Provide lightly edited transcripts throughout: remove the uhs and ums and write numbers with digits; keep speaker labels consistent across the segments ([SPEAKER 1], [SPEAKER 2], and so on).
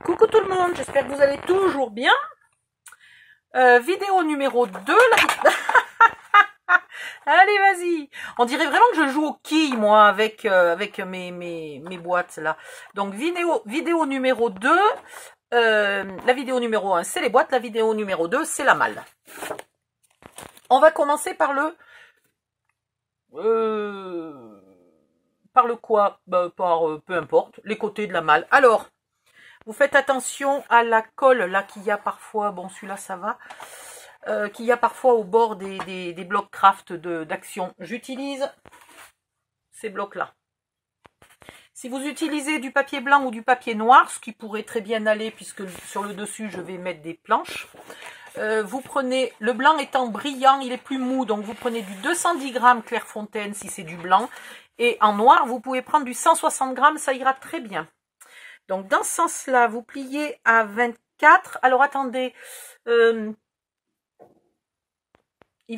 [SPEAKER 1] Coucou tout le monde, j'espère que vous allez toujours bien. Vidéo numéro 2. Allez, vas-y. On dirait vraiment que je joue aux quilles, moi, avec mes boîtes, là. Donc, vidéo numéro 2. La vidéo numéro 1, c'est les boîtes. La vidéo numéro 2, c'est la malle. On va commencer par le... par le quoi? Peu importe, les côtés de la malle. Alors... Vous faites attention à la colle là qu'il y a parfois, bon celui-là ça va, qu'il y a parfois au bord des blocs craft d'Action. J'utilise ces blocs là. Si vous utilisez du papier blanc ou du papier noir, ce qui pourrait très bien aller puisque sur le dessus je vais mettre des planches, vous prenez, le blanc étant brillant, il est plus mou, donc vous prenez du 210 grammes Clairefontaine si c'est du blanc, et en noir vous pouvez prendre du 160 grammes, ça ira très bien. Donc, dans ce sens-là, vous pliez à 24. Alors, attendez. Il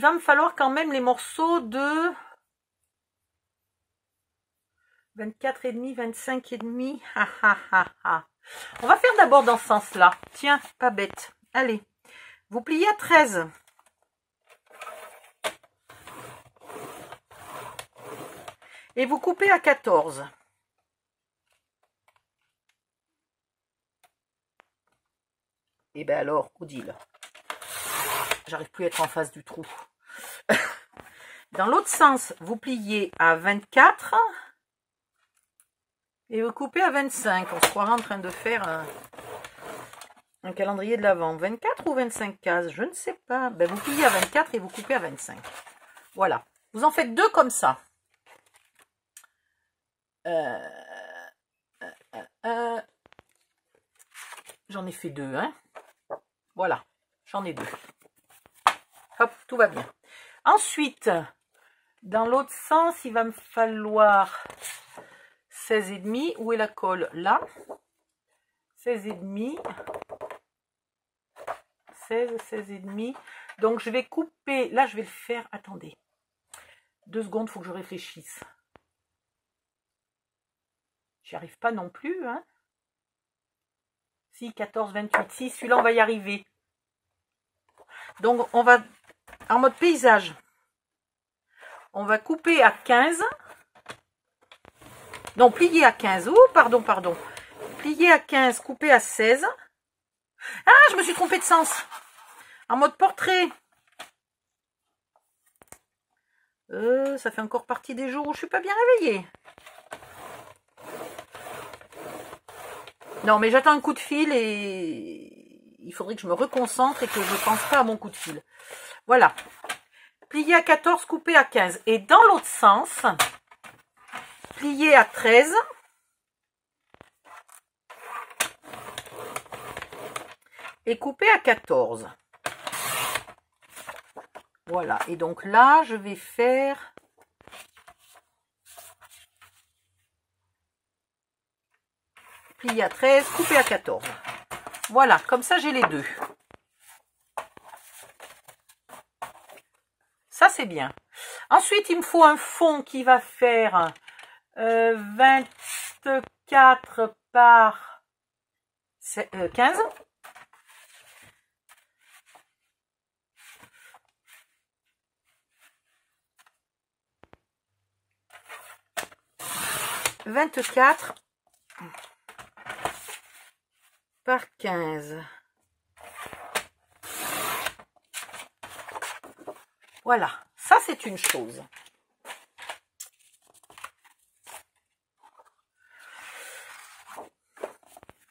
[SPEAKER 1] va me falloir quand même les morceaux de 24,5, 25,5. On va faire d'abord dans ce sens-là. Tiens, pas bête. Allez. Vous pliez à 13. Et vous coupez à 14. Et bien alors, Odile, j'arrive plus à être en face du trou. Dans l'autre sens, vous pliez à 24 et vous coupez à 25. On se croira en train de faire un calendrier de l'Avent. 24 ou 25 cases, je ne sais pas. Ben, vous pliez à 24 et vous coupez à 25. Voilà. Vous en faites deux comme ça. J'en ai fait deux, hein. Voilà, j'en ai deux. Hop, tout va bien. Ensuite, dans l'autre sens, il va me falloir 16,5. Où est la colle? Là. 16,5. 16,5. Donc, je vais couper. Là, je vais le faire. Attendez. 2 secondes, il faut que je réfléchisse. J'y arrive pas non plus, hein. Si, 14, 28. Si, celui-là, on va y arriver. Donc, on va, en mode paysage, on va couper à 15. Non, plier à 15. Oh, pardon. Plier à 15, couper à 16. Ah, je me suis trompée de sens. En mode portrait. Ça fait encore partie des jours où je suis pas bien réveillée. Non, mais j'attends un coup de fil et il faudrait que je me reconcentre et que je ne pense pas à mon coup de fil. Voilà. Plier à 14, couper à 15. Et dans l'autre sens, plier à 13. Et couper à 14. Voilà. Et donc là, je vais faire... plier à 13, couper à 14. Voilà, comme ça j'ai les deux. Ça c'est bien. Ensuite, il me faut un fond qui va faire 24 par 15. « 24 par 15. Voilà, ça c'est une chose.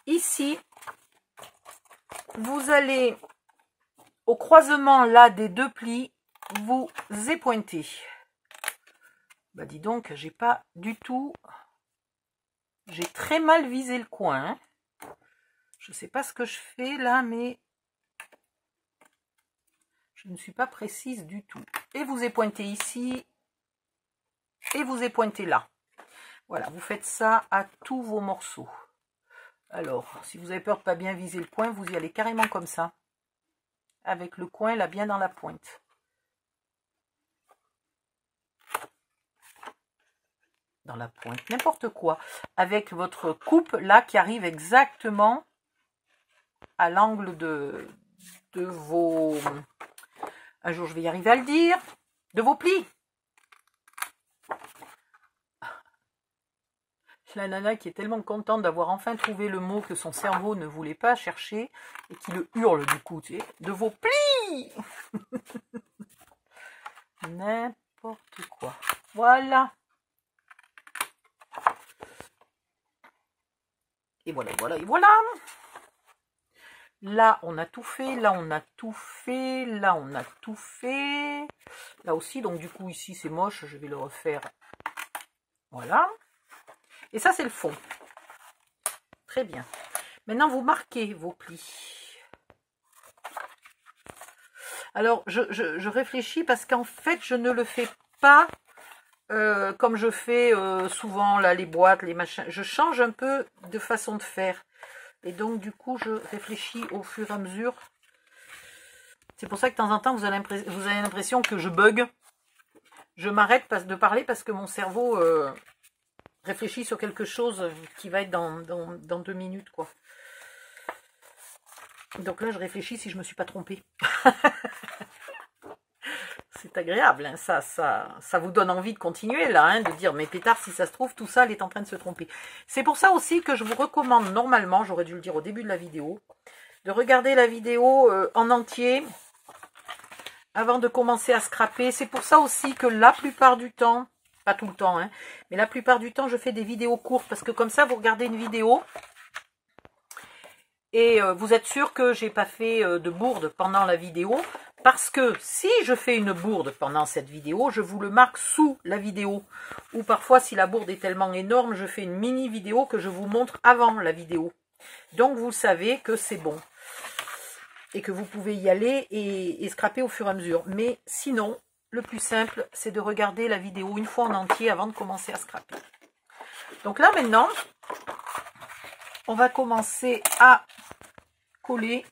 [SPEAKER 1] Ici, vous allez au croisement là des deux plis, vous épointez. Bah dis donc, j'ai pas du tout... J'ai très mal visé le coin. Hein. Je ne sais pas ce que je fais là, mais je ne suis pas précise du tout. Et vous épointez ici. Et vous épointez là. Voilà, vous faites ça à tous vos morceaux. Alors, si vous avez peur de ne pas bien viser le coin, vous y allez carrément comme ça. Avec le coin là bien dans la pointe. Dans la pointe, n'importe quoi. Avec votre coupe là qui arrive exactement à l'angle de vos... Un jour, je vais y arriver à le dire. De vos plis. La nana qui est tellement contente d'avoir enfin trouvé le mot que son cerveau ne voulait pas chercher et qui le hurle du coup, tu sais. De vos plis. N'importe quoi. Voilà. Et voilà, voilà, et voilà. Là, on a tout fait. Là, on a tout fait. Là, on a tout fait. Là aussi, donc du coup, ici, c'est moche. Je vais le refaire. Voilà. Et ça, c'est le fond. Très bien. Maintenant, vous marquez vos plis. Alors, je réfléchis parce qu'en fait, je ne le fais pas comme je fais souvent là, les boîtes, les machins. Je change un peu de façon de faire. Et donc, du coup, je réfléchis au fur et à mesure. C'est pour ça que de temps en temps, vous avez l'impression que je bug. Je m'arrête de parler parce que mon cerveau réfléchit sur quelque chose qui va être dans 2 minutes, quoi. Donc là, je réfléchis si je ne me suis pas trompée. C'est agréable, hein, ça vous donne envie de continuer là, hein, de dire, mais pétard, si ça se trouve, tout ça, elle est en train de se tromper. C'est pour ça aussi que je vous recommande normalement, j'aurais dû le dire au début de la vidéo, de regarder la vidéo en entier avant de commencer à scraper. C'est pour ça aussi que la plupart du temps, pas tout le temps, hein, mais la plupart du temps, je fais des vidéos courtes, parce que comme ça, vous regardez une vidéo, et vous êtes sûr que j'ai pas fait de bourde pendant la vidéo, parce que si je fais une bourde pendant cette vidéo, je vous le marque sous la vidéo. Ou parfois, si la bourde est tellement énorme, je fais une mini vidéo que je vous montre avant la vidéo. Donc, vous savez que c'est bon. Et que vous pouvez y aller et scraper au fur et à mesure. Mais sinon, le plus simple, c'est de regarder la vidéo une fois en entier avant de commencer à scraper. Donc là, maintenant, on va commencer à coller.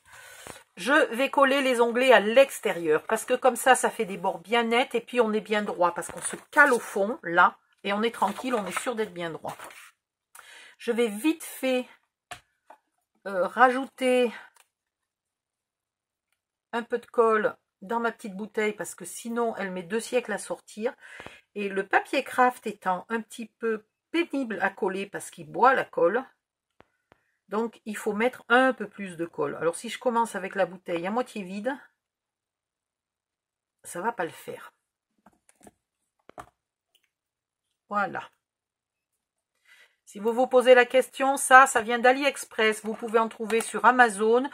[SPEAKER 1] Je vais coller les onglets à l'extérieur parce que comme ça fait des bords bien nets et puis on est bien droit parce qu'on se cale au fond, là, et on est tranquille, on est sûr d'être bien droit. Je vais vite fait rajouter un peu de colle dans ma petite bouteille parce que sinon elle met 2 siècles à sortir. Et le papier craft étant un petit peu pénible à coller parce qu'il boit la colle, donc il faut mettre un peu plus de colle. Alors si je commence avec la bouteille à moitié vide, ça va pas le faire. Voilà. Si vous vous posez la question, ça vient d'AliExpress. Vous pouvez en trouver sur Amazon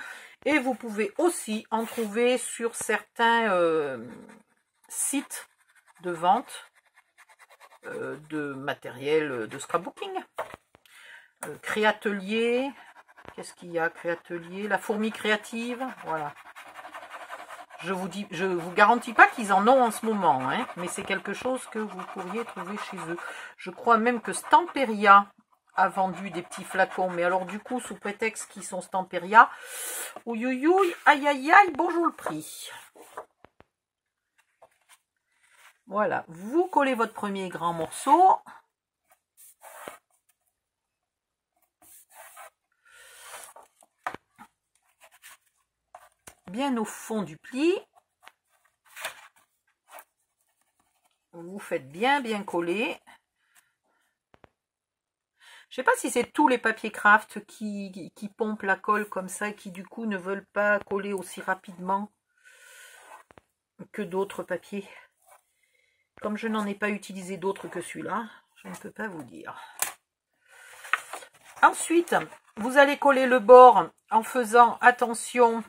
[SPEAKER 1] et vous pouvez aussi en trouver sur certains sites de vente de matériel de scrapbooking. Créatelier, qu'est-ce qu'il y a? Créatelier, la fourmi créative, voilà. Je vous garantis pas qu'ils en ont en ce moment, hein, mais c'est quelque chose que vous pourriez trouver chez eux. Je crois même que Stamperia a vendu des petits flacons, mais alors du coup, sous prétexte qu'ils sont Stamperia, ouïouïouï, aïe aïe aïe, bonjour le prix. Voilà, vous collez votre premier grand morceau. Bien au fond du pli. Vous faites bien coller. Je sais pas si c'est tous les papiers craft qui pompent la colle comme ça et qui du coup ne veulent pas coller aussi rapidement que d'autres papiers. Comme je n'en ai pas utilisé d'autres que celui-là, je ne peux pas vous dire. Ensuite, vous allez coller le bord en faisant attention.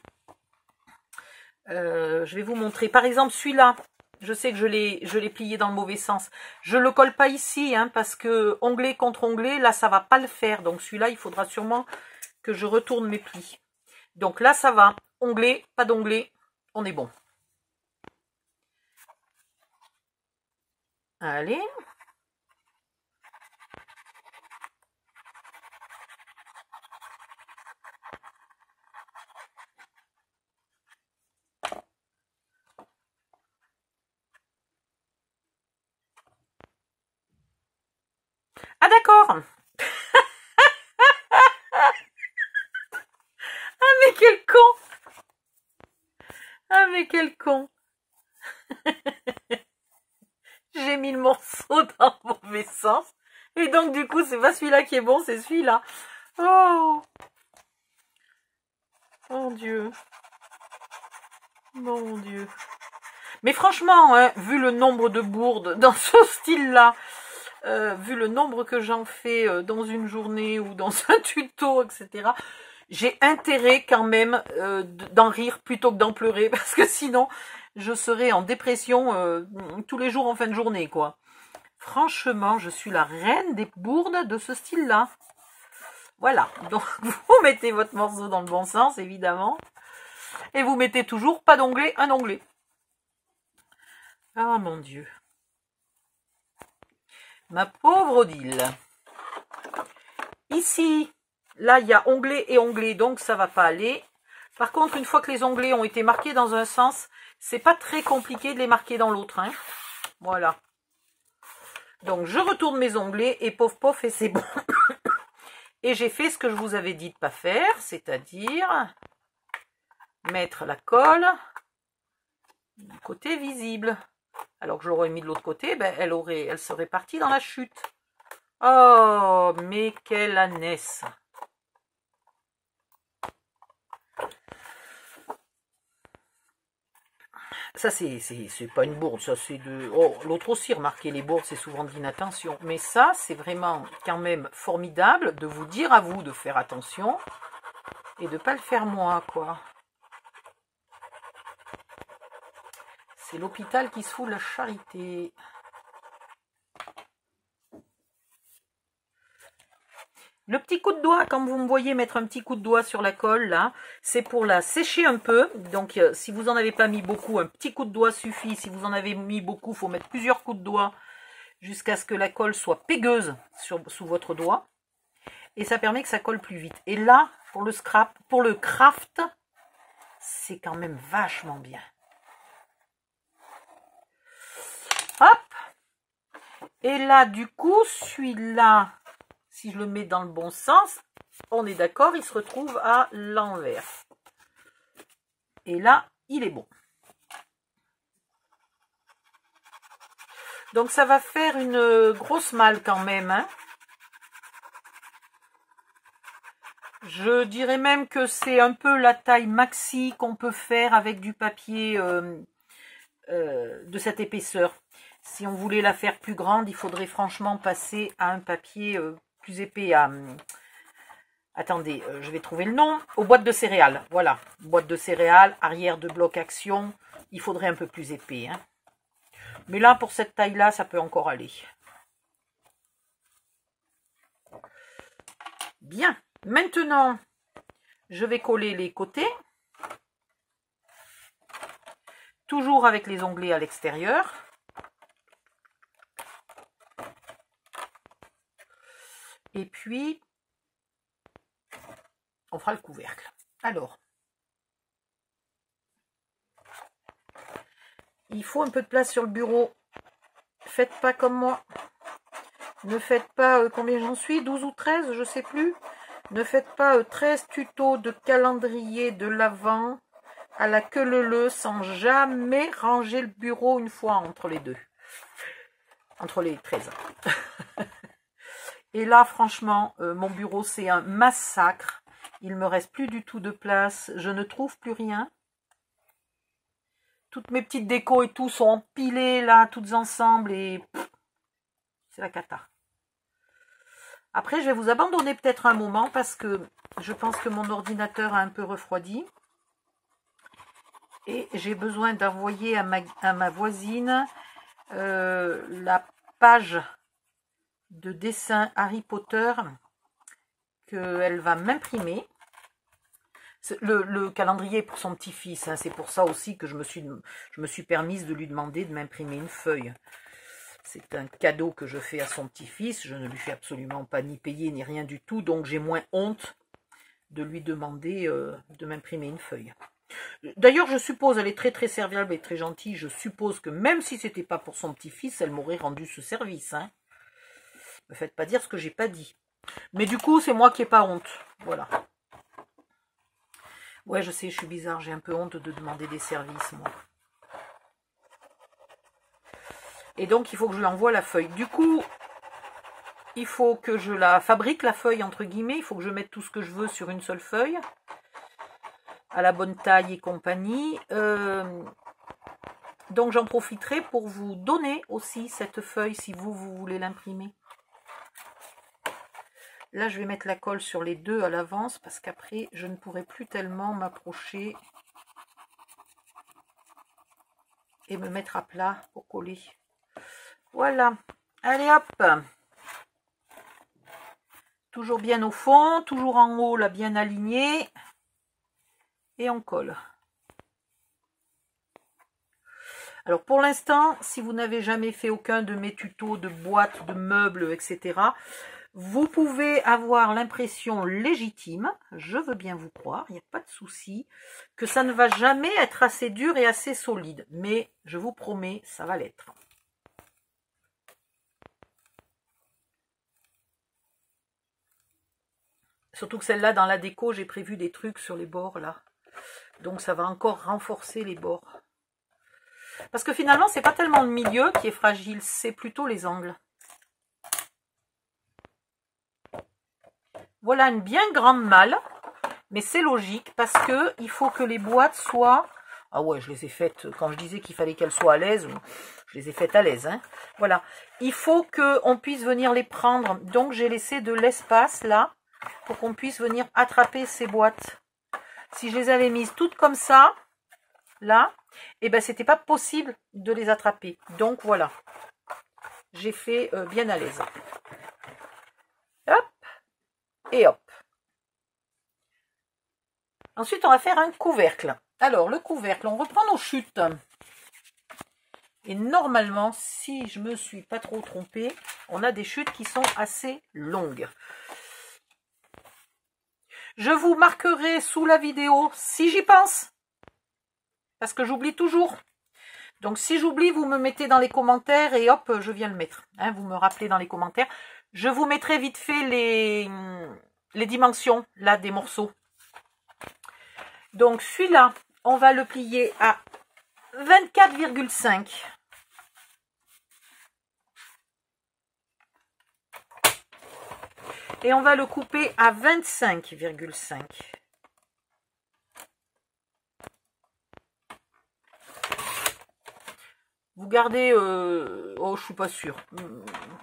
[SPEAKER 1] Je vais vous montrer. Par exemple, celui-là, je sais que je l'ai plié dans le mauvais sens. Je ne le colle pas ici, hein, parce que onglet contre onglet, là, ça ne va pas le faire. Donc celui-là, il faudra sûrement que je retourne mes plis. Donc là, ça va. Onglet, pas d'onglet, on est bon. Allez. Ah d'accord. Ah mais quel con. J'ai mis le morceau dans le mauvais sens. Et donc, du coup, c'est pas celui-là qui est bon, c'est celui-là. Oh! Mon Dieu. Mon Dieu. Mais franchement, hein, vu le nombre de bourdes dans ce style-là, vu le nombre que j'en fais dans une journée ou dans un tuto, etc., j'ai intérêt quand même d'en rire plutôt que d'en pleurer, parce que sinon, je serais en dépression tous les jours en fin de journée, quoi. Franchement, je suis la reine des bourdes de ce style-là. Voilà, donc vous mettez votre morceau dans le bon sens, évidemment. Et vous mettez toujours pas d'onglet, un onglet. Ah mon Dieu. Ma pauvre Odile. Ici, là, il y a onglet et onglet, donc ça va pas aller. Par contre, une fois que les onglets ont été marqués dans un sens, c'est pas très compliqué de les marquer dans l'autre. Hein. Voilà. Donc, je retourne mes onglets et pof pof et c'est bon. Et j'ai fait ce que je vous avais dit de pas faire, c'est-à-dire mettre la colle du côté visible. Alors que je l'aurais mis de l'autre côté, ben, elle serait partie dans la chute. Oh, mais quelle ânesse! Ça, c'est pas une bourde, ça, c'est de... Oh, l'autre aussi, remarquez, les bourdes, c'est souvent de l'inattention. Mais ça, c'est vraiment quand même formidable de vous dire à vous de faire attention et de pas le faire moi, quoi. C'est l'hôpital qui se fout de la charité. Le petit coup de doigt, quand vous me voyez mettre un petit coup de doigt sur la colle, là, c'est pour la sécher un peu. Donc, si vous n'en avez pas mis beaucoup, un petit coup de doigt suffit. Si vous en avez mis beaucoup, il faut mettre plusieurs coups de doigt jusqu'à ce que la colle soit pégueuse sous votre doigt. Et ça permet que ça colle plus vite. Et là, pour le scrap, pour le craft, c'est quand même vachement bien. Hop! Et là, du coup, celui-là... Si je le mets dans le bon sens, on est d'accord, il se retrouve à l'envers. Et là, il est bon. Donc, ça va faire une grosse malle quand même. Hein. Je dirais même que c'est un peu la taille maxi qu'on peut faire avec du papier de cette épaisseur. Si on voulait la faire plus grande, il faudrait franchement passer à un papier... plus épais à... Attendez, je vais trouver le nom. Aux boîtes de céréales. Voilà. Boîte de céréales, arrière de bloc action. Il faudrait un peu plus épais. Hein. Mais là, pour cette taille-là, ça peut encore aller. Bien. Maintenant, je vais coller les côtés. Toujours avec les onglets à l'extérieur. Et puis, on fera le couvercle. Alors, il faut un peu de place sur le bureau. Faites pas comme moi. Ne faites pas, combien j'en suis, 12 ou 13, je sais plus. Ne faites pas 13 tutos de calendrier de l'Avent à la queue leu sans jamais ranger le bureau une fois entre les deux. Entre les 13. Et là, franchement, mon bureau, c'est un massacre. Il me reste plus du tout de place. Je ne trouve plus rien. Toutes mes petites décos et tout sont empilées là, toutes ensemble. Et c'est la cata. Après, je vais vous abandonner peut-être un moment parce que je pense que mon ordinateur a un peu refroidi. Et j'ai besoin d'envoyer à ma voisine la page de dessin Harry Potter qu'elle va m'imprimer. Le calendrier pour son petit-fils, hein, c'est pour ça aussi que je me suis permise de lui demander de m'imprimer une feuille. C'est un cadeau que je fais à son petit-fils, je ne lui fais absolument pas ni payer ni rien du tout, donc j'ai moins honte de lui demander de m'imprimer une feuille. D'ailleurs, je suppose, elle est très très serviable et très gentille, je suppose que même si c'était pas pour son petit-fils, elle m'aurait rendu ce service, hein. Me faites pas dire ce que j'ai pas dit. Mais du coup, c'est moi qui n'ai pas honte. Voilà. Ouais, je sais, je suis bizarre, j'ai un peu honte de demander des services, moi. Et donc, il faut que je lui envoie la feuille. Du coup, il faut que je la fabrique, la feuille, entre guillemets. Il faut que je mette tout ce que je veux sur une seule feuille. À la bonne taille et compagnie. Donc, j'en profiterai pour vous donner aussi cette feuille si vous voulez l'imprimer. Là, je vais mettre la colle sur les deux à l'avance parce qu'après, je ne pourrai plus tellement m'approcher et me mettre à plat pour coller. Voilà. Allez, hop. Toujours bien au fond, toujours en haut, là, bien aligné. Et on colle. Alors, pour l'instant, si vous n'avez jamais fait aucun de mes tutos de boîtes, de meubles, etc., vous pouvez avoir l'impression légitime, je veux bien vous croire, il n'y a pas de souci, que ça ne va jamais être assez dur et assez solide. Mais je vous promets, ça va l'être. Surtout que celle-là, dans la déco, j'ai prévu des trucs sur les bords, là. Donc ça va encore renforcer les bords. Parce que finalement, c'est pas tellement le milieu qui est fragile, c'est plutôt les angles. Voilà une bien grande malle, mais c'est logique parce que il faut que les boîtes soient... Ah ouais, je les ai faites, quand je disais qu'il fallait qu'elles soient à l'aise, je les ai faites à l'aise. Hein. Voilà, il faut qu'on puisse venir les prendre, donc j'ai laissé de l'espace là, pour qu'on puisse venir attraper ces boîtes. Si je les avais mises toutes comme ça, là, et ben c'était pas possible de les attraper. Donc voilà, j'ai fait bien à l'aise. Hop, et hop. Ensuite, on va faire un couvercle. Alors, le couvercle, on reprend nos chutes. Et normalement, si je me suis pas trop trompée, on a des chutes qui sont assez longues. Je vous marquerai sous la vidéo si j'y pense. Parce que j'oublie toujours. Donc, si j'oublie, vous me mettez dans les commentaires et hop, je viens le mettre. Hein, vous me rappelez dans les commentaires. Je vous mettrai vite fait les dimensions, là, des morceaux. Donc, celui-là, on va le plier à 24,5. Et on va le couper à 25,5. Vous gardez... oh, je suis pas sûre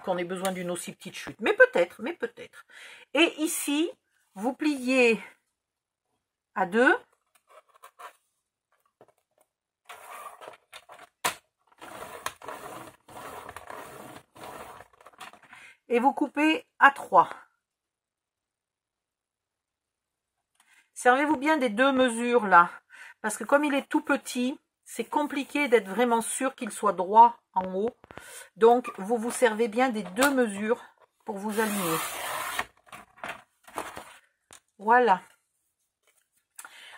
[SPEAKER 1] qu'on ait besoin d'une aussi petite chute. Mais peut-être, mais peut-être. Et ici, vous pliez à 2. Et vous coupez à 3. Servez-vous bien des deux mesures là. Parce que comme il est tout petit, c'est compliqué d'être vraiment sûr qu'il soit droit en haut. Donc, vous vous servez bien des deux mesures pour vous aligner. Voilà.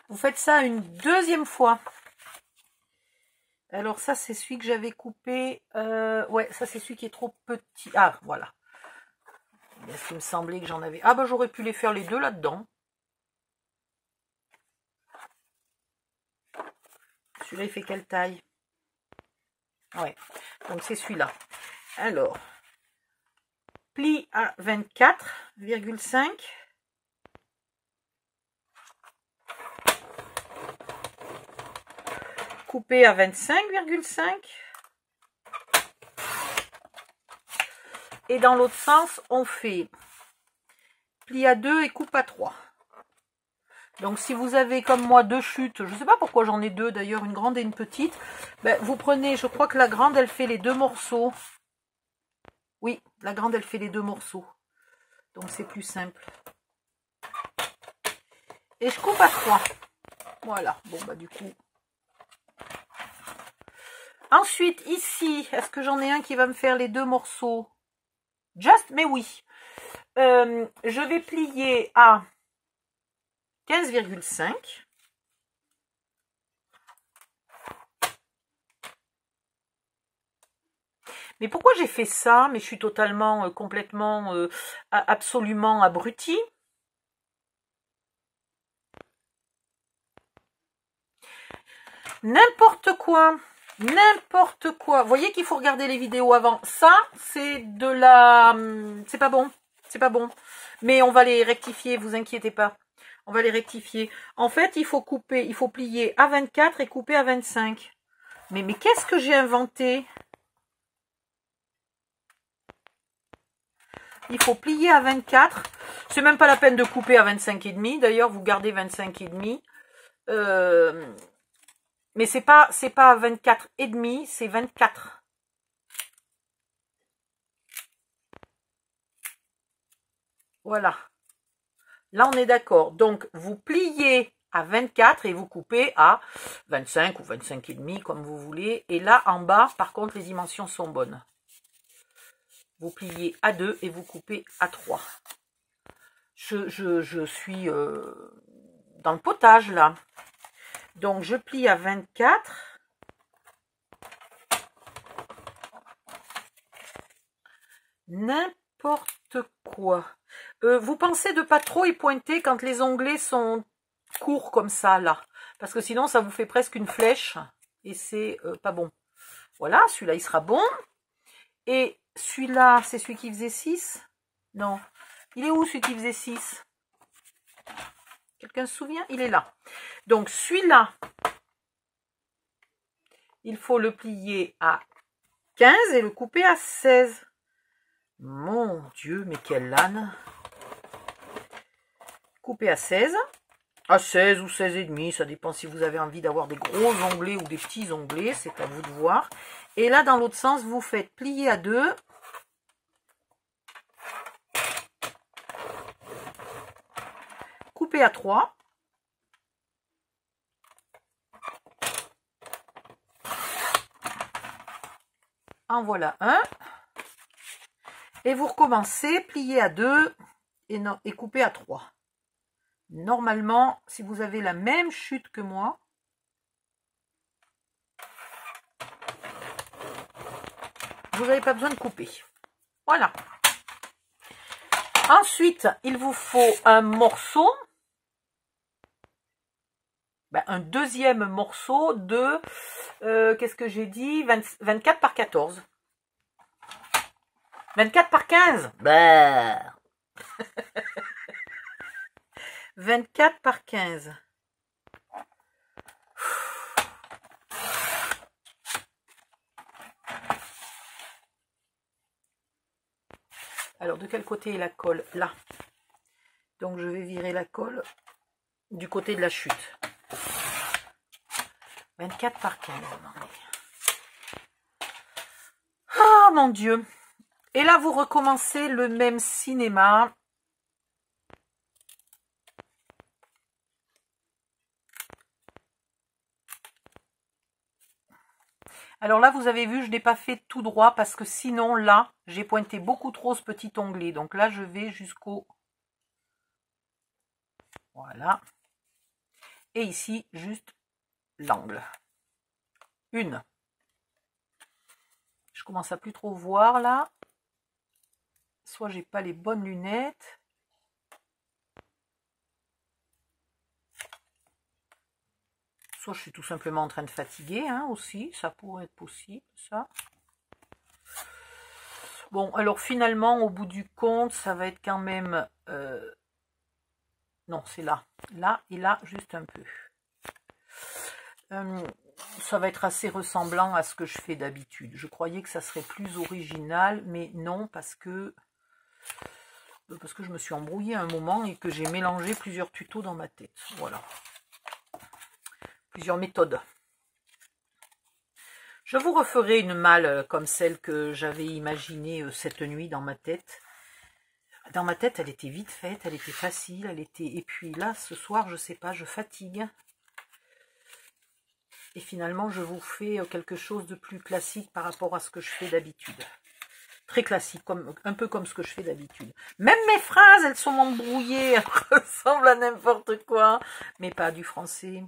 [SPEAKER 1] Vous faites ça une deuxième fois. Alors ça, c'est celui que j'avais coupé. Ouais, ça, c'est celui qui est trop petit. Ah, voilà. Est-ce qu'il me semblait que j'en avais... Ah, bah j'aurais pu les faire les deux là-dedans. Celui-là, il fait quelle taille? Ouais, donc c'est celui-là. Alors, pli à 24,5. Coupé à 25,5. Et dans l'autre sens, on fait pli à 2 et coupe à 3. Donc si vous avez comme moi deux chutes, je ne sais pas pourquoi j'en ai deux d'ailleurs, une grande et une petite, ben, vous prenez, je crois que la grande elle fait les deux morceaux. Oui, la grande elle fait les deux morceaux. Donc c'est plus simple. Et je coupe à 3. Voilà, bon bah du coup. Ensuite ici, est-ce que j'en ai un qui va me faire les deux morceaux? Just, mais oui. Je vais plier à 15,5. Mais pourquoi j'ai fait ça? Mais je suis totalement, complètement, absolument abrutie. N'importe quoi. N'importe quoi. Vous voyez qu'il faut regarder les vidéos avant. Ça, c'est de la... C'est pas bon. C'est pas bon. Mais on va les rectifier, vous inquiétez pas. On va les rectifier. En fait, il faut couper, il faut plier à 24 et couper à 25. Mais qu'est-ce que j'ai inventé? Il faut plier à 24. C'est même pas la peine de couper à 25,5. D'ailleurs, vous gardez 25,5. Mais c'est pas 24,5, c'est 24. Voilà. Là, on est d'accord. Donc, vous pliez à 24 et vous coupez à 25 ou 25,5, comme vous voulez. Et là, en bas, par contre, les dimensions sont bonnes. Vous pliez à 2 et vous coupez à 3. Je suis dans le potage, là. Donc, je plie à 24. N'importe quoi. Vous pensez de pas trop y pointer quand les onglets sont courts comme ça, là. Parce que sinon, ça vous fait presque une flèche. Et c'est pas bon. Voilà, celui-là, il sera bon. Et celui-là, c'est celui qui faisait 6? Non. Il est où, celui qui faisait 6? Quelqu'un se souvient? Il est là. Donc, celui-là, il faut le plier à 15 et le couper à 16. Mon Dieu, mais quelle âne! Couper à 16. À 16 ou 16,5, ça dépend si vous avez envie d'avoir des gros onglets ou des petits onglets, c'est à vous de voir. Et là, dans l'autre sens, vous faites plier à 2. Couper à 3. En voilà un. Et vous recommencez, plier à 2 et couper à 3. Normalement, si vous avez la même chute que moi, vous n'avez pas besoin de couper. Voilà. Ensuite, il vous faut un morceau, un deuxième morceau de, qu'est-ce que j'ai dit, 24 par 14. 24 par 15. Bah. 24 par 15. Alors, de quel côté est la colle? Là. Donc, je vais virer la colle du côté de la chute. 24 par 15. Ah, mon Dieu. Et là, vous recommencez le même cinéma. Alors là, vous avez vu, je n'ai pas fait tout droit parce que sinon, là, j'ai pointé beaucoup trop ce petit onglet. Donc là, je vais jusqu'au... Voilà. Et ici, juste l'angle. Une. Je commence à plus trop voir là. Soit j'ai pas les bonnes lunettes. Soit je suis tout simplement en train de fatiguer, hein, aussi. Ça pourrait être possible, ça. Bon, alors finalement, au bout du compte, ça va être quand même... Non, c'est là. Là et là, juste un peu. Ça va être assez ressemblant à ce que je fais d'habitude. Je croyais que ça serait plus original, mais non, parce que je me suis embrouillée à un moment et que j'ai mélangé plusieurs tutos dans ma tête. Voilà. Plusieurs méthodes. Je vous referai une malle comme celle que j'avais imaginée cette nuit dans ma tête. Dans ma tête, elle était vite faite, elle était facile, elle était... Et puis là, ce soir, je sais pas, je fatigue. Et finalement, je vous fais quelque chose de plus classique par rapport à ce que je fais d'habitude. Très classique, un peu comme ce que je fais d'habitude. Même mes phrases, elles sont embrouillées, elles ressemblent à n'importe quoi, mais pas du français.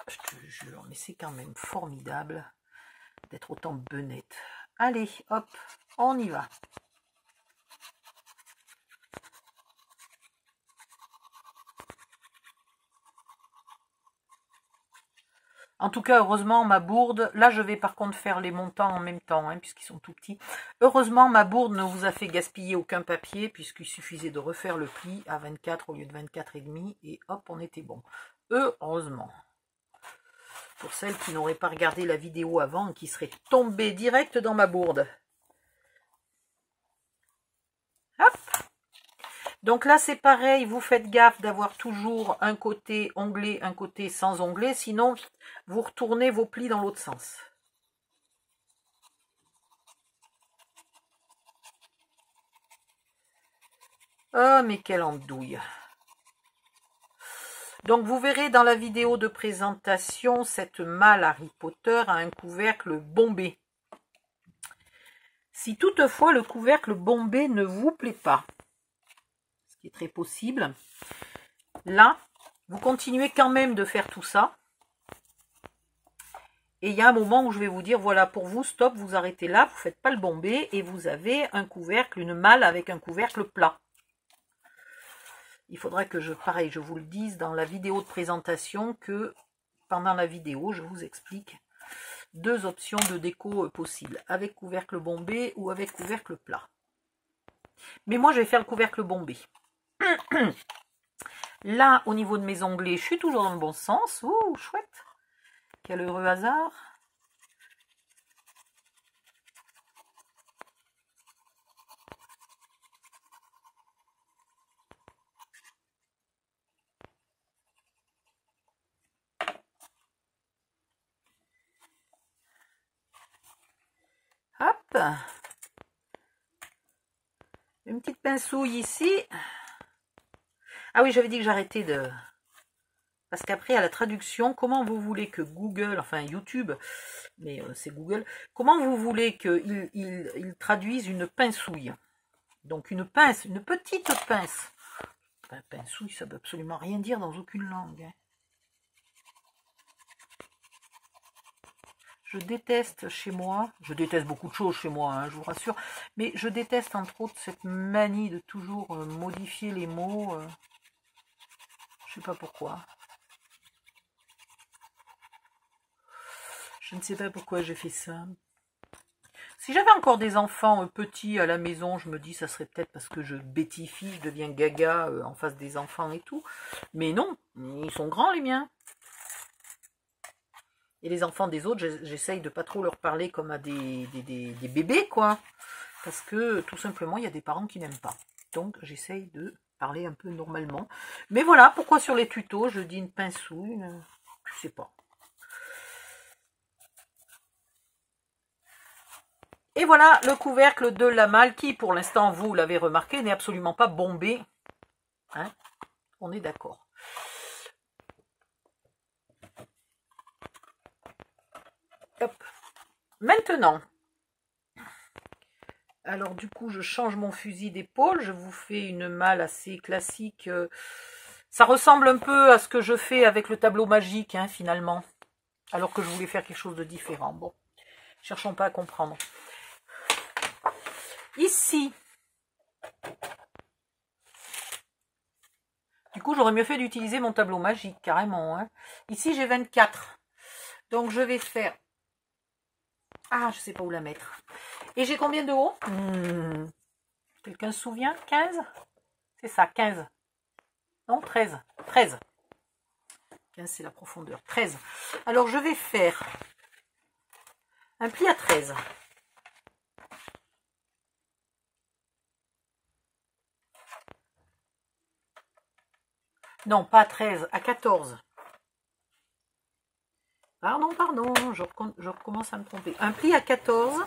[SPEAKER 1] Je te jure, mais c'est quand même formidable d'être autant benette. Allez, hop, on y va. En tout cas, heureusement, ma bourde, là je vais par contre faire les montants en même temps, hein, puisqu'ils sont tout petits. Heureusement, ma bourde ne vous a fait gaspiller aucun papier, puisqu'il suffisait de refaire le pli à 24 au lieu de 24,5, et hop, on était bon. Heureusement. Pour celles qui n'auraient pas regardé la vidéo avant, qui seraient tombées direct dans ma bourde. Hop. Donc là, c'est pareil, vous faites gaffe d'avoir toujours un côté onglet, un côté sans onglet, sinon vous retournez vos plis dans l'autre sens. Oh, mais quelle andouille! Donc vous verrez dans la vidéo de présentation, cette malle Harry Potter a un couvercle bombé. Si toutefois le couvercle bombé ne vous plaît pas, ce qui est très possible, là, vous continuez quand même de faire tout ça. Et il y a un moment où je vais vous dire, voilà, pour vous, stop, vous arrêtez là, vous ne faites pas le bombé, et vous avez un couvercle, une malle avec un couvercle plat. Il faudra que pareil, je vous le dise dans la vidéo de présentation, que pendant la vidéo, je vous explique deux options de déco possibles, avec couvercle bombé ou avec couvercle plat. Mais moi, je vais faire le couvercle bombé. Là, au niveau de mes onglets, je suis toujours dans le bon sens. Ouh, chouette! Quel heureux hasard! Hop! Une petite pincouille ici. Ah oui, j'avais dit que j'arrêtais de... Parce qu'après, à la traduction, comment vous voulez que Google, enfin YouTube, mais c'est Google, comment vous voulez qu'il traduise une pincouille? Donc une pince, une petite pince. Ben, pincouille, ça ne veut absolument rien dire dans aucune langue. Hein. Je déteste chez moi, je déteste beaucoup de choses chez moi, hein, je vous rassure, mais je déteste entre autres cette manie de toujours modifier les mots. Je sais pas pourquoi. Je ne sais pas pourquoi j'ai fait ça. Si j'avais encore des enfants petits à la maison, je me dis ça serait peut-être parce que je bêtifie, je deviens gaga en face des enfants et tout. Mais non, ils sont grands les miens. Et les enfants des autres, j'essaye de pas trop leur parler comme à des bébés, quoi. Parce que tout simplement, il y a des parents qui n'aiment pas. Donc j'essaye de parler un peu normalement. Mais voilà, pourquoi sur les tutos, je dis une pincouille, je sais pas. Et voilà le couvercle de la malle qui, pour l'instant, vous l'avez remarqué, n'est absolument pas bombé. Hein, on est d'accord. Hop. Maintenant, alors du coup, je change mon fusil d'épaule. Je vous fais une malle assez classique. Ça ressemble un peu à ce que je fais avec le tableau magique, hein, finalement. Alors que je voulais faire quelque chose de différent. Bon, cherchons pas à comprendre. Ici, du coup, j'aurais mieux fait d'utiliser mon tableau magique, carrément. Hein. Ici, j'ai 24. Donc, je vais faire... Ah, je sais pas où la mettre. Et j'ai combien de haut? Quelqu'un se souvient? 15? C'est ça, 15. Non, 13. 13. 15, c'est la profondeur. 13. Alors, je vais faire un pli à 13. Non, pas à 13, à 14. Pardon, je recommence à me tromper. Un pli à 14.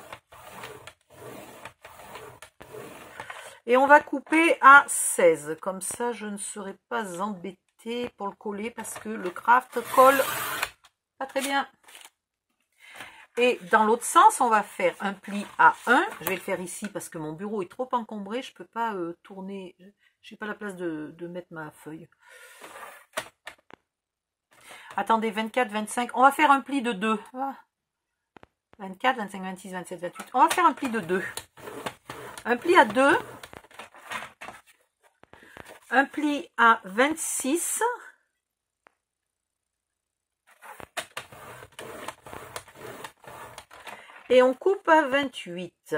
[SPEAKER 1] Et on va couper à 16. Comme ça, je ne serai pas embêtée pour le coller parce que le craft colle pas très bien. Et dans l'autre sens, on va faire un pli à 1. Je vais le faire ici parce que mon bureau est trop encombré. Je ne peux pas tourner. Je n'ai pas la place de mettre ma feuille. Attendez, 24, 25. On va faire un pli de 2. 24, 25, 26, 27, 28. On va faire un pli de 2. Un pli à 2. Un pli à 26. Et on coupe à 28.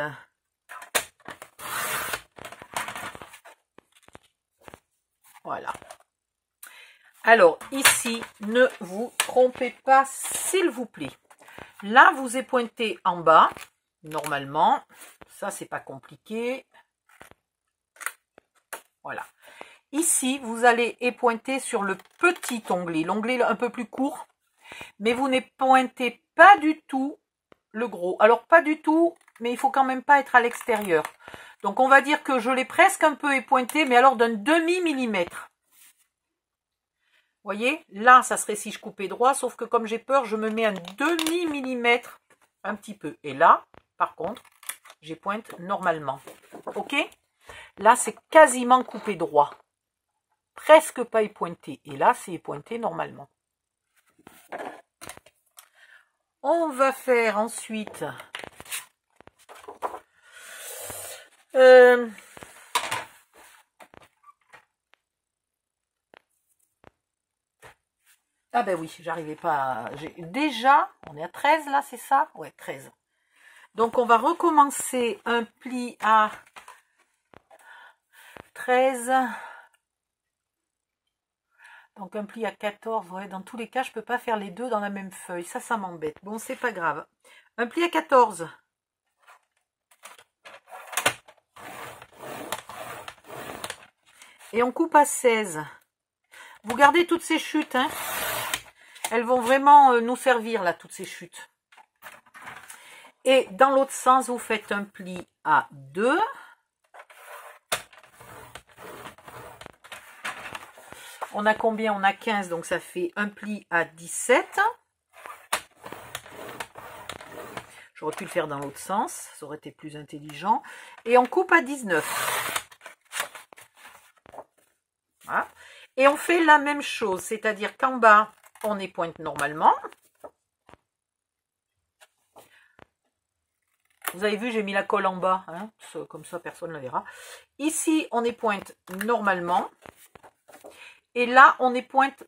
[SPEAKER 1] Voilà. Alors, ici, ne vous trompez pas, s'il vous plaît. Là, vous épointez en bas, normalement. Ça, c'est pas compliqué. Voilà. Ici, vous allez épointer sur le petit onglet, l'onglet un peu plus court. Mais vous n'épointez pas du tout le gros. Alors, pas du tout, mais il faut quand même pas être à l'extérieur. Donc, on va dire que je l'ai presque un peu épointé, mais alors d'un demi-millimètre. Vous voyez, là, ça serait si je coupais droit, sauf que comme j'ai peur, je me mets un demi-millimètre, un petit peu. Et là, par contre, j'épointe normalement. Ok? Là, c'est quasiment coupé droit. Presque pas épointé. Et là, c'est épointé normalement. On va faire ensuite... Ah ben oui, j'arrivais pas à... Déjà, on est à 13 là, c'est ça? Ouais, 13. Donc, on va recommencer un pli à 13. Donc, un pli à 14. Ouais, dans tous les cas, je peux pas faire les deux dans la même feuille. Ça m'embête. Bon, c'est pas grave. Un pli à 14. Et on coupe à 16. Vous gardez toutes ces chutes, hein. Elles vont vraiment nous servir, là, toutes ces chutes. Et dans l'autre sens, vous faites un pli à 2. On a combien? On a 15, donc ça fait un pli à 17. J'aurais pu le faire dans l'autre sens, ça aurait été plus intelligent. Et on coupe à 19. Voilà. Et on fait la même chose, c'est-à-dire qu'en bas, on épointe normalement. Vous avez vu, j'ai mis la colle en bas, hein, comme ça personne ne la verra. Ici, on épointe normalement. Et là, on épointe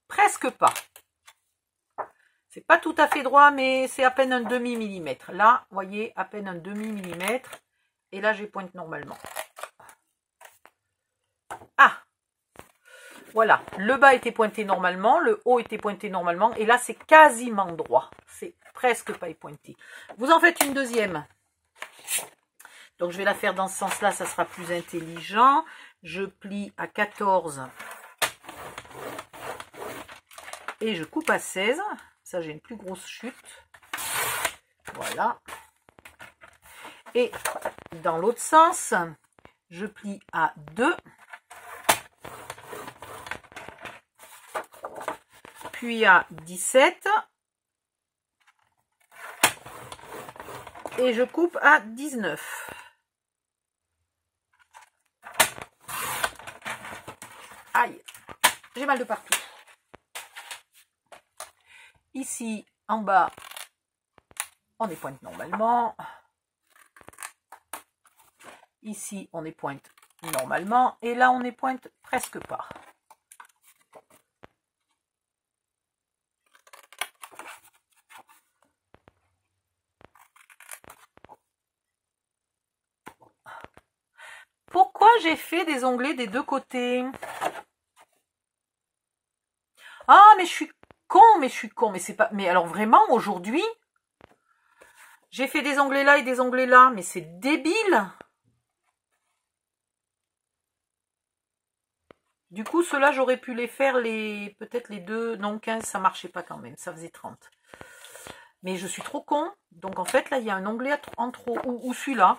[SPEAKER 1] presque pas. C'est pas tout à fait droit, mais c'est à peine un demi-millimètre. Là, vous voyez, à peine un demi-millimètre. Et là, j'épointe normalement. Ah! Voilà, le bas était pointé normalement, le haut était pointé normalement, et là c'est quasiment droit, c'est presque pas épointé. Vous en faites une deuxième. Donc je vais la faire dans ce sens-là, ça sera plus intelligent. Je plie à 14 et je coupe à 16. Ça, j'ai une plus grosse chute. Voilà. Et dans l'autre sens, je plie à 2. Puis à 17 et je coupe à 19. Aïe, j'ai mal de partout. Ici, en bas, on épointe normalement. Ici, on épointe normalement. Et là, on épointe presque pas. Pourquoi j'ai fait des onglets des deux côtés? Ah, mais je suis con, mais c'est pas... Mais alors vraiment, aujourd'hui, j'ai fait des onglets là et des onglets là, mais c'est débile. Du coup, ceux-là, j'aurais pu les faire peut-être les deux, non, 15, ça marchait pas quand même, ça faisait 30. Mais je suis trop con, donc en fait, là, il y a un onglet en trop, ou celui-là.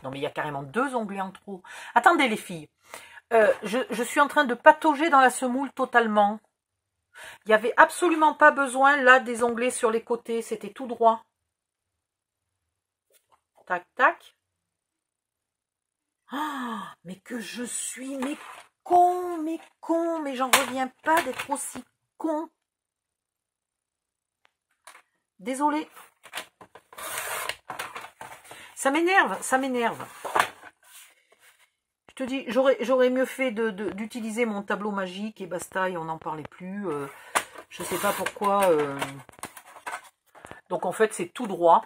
[SPEAKER 1] Non, mais il y a carrément 2 onglets en trop. Attendez, les filles. Je suis en train de patauger dans la semoule totalement. Il n'y avait absolument pas besoin, là, des onglets sur les côtés. C'était tout droit. Tac, tac. Oh, mais que je suis, mais con, mais j'en reviens pas d'être aussi con. Désolée. Ça m'énerve, ça m'énerve. Je te dis, j'aurais mieux fait d'utiliser mon tableau magique et basta, et on n'en parlait plus. Je sais pas pourquoi. Donc en fait, c'est tout droit.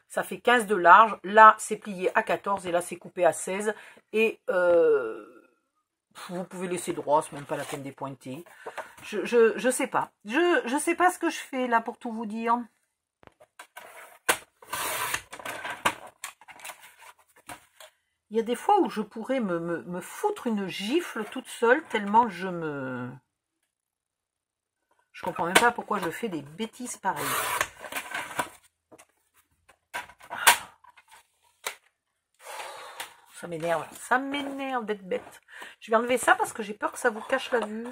[SPEAKER 1] Ça fait 15 de large. Là, c'est plié à 14 et là, c'est coupé à 16. Et vous pouvez laisser droit, c'est même pas la peine des pointer. Je sais pas. Je sais pas ce que je fais là pour tout vous dire. Il y a des fois où je pourrais me foutre une gifle toute seule tellement je comprends même pas pourquoi je fais des bêtises pareilles. Ça m'énerve d'être bête. Je vais enlever ça parce que j'ai peur que ça vous cache la vue.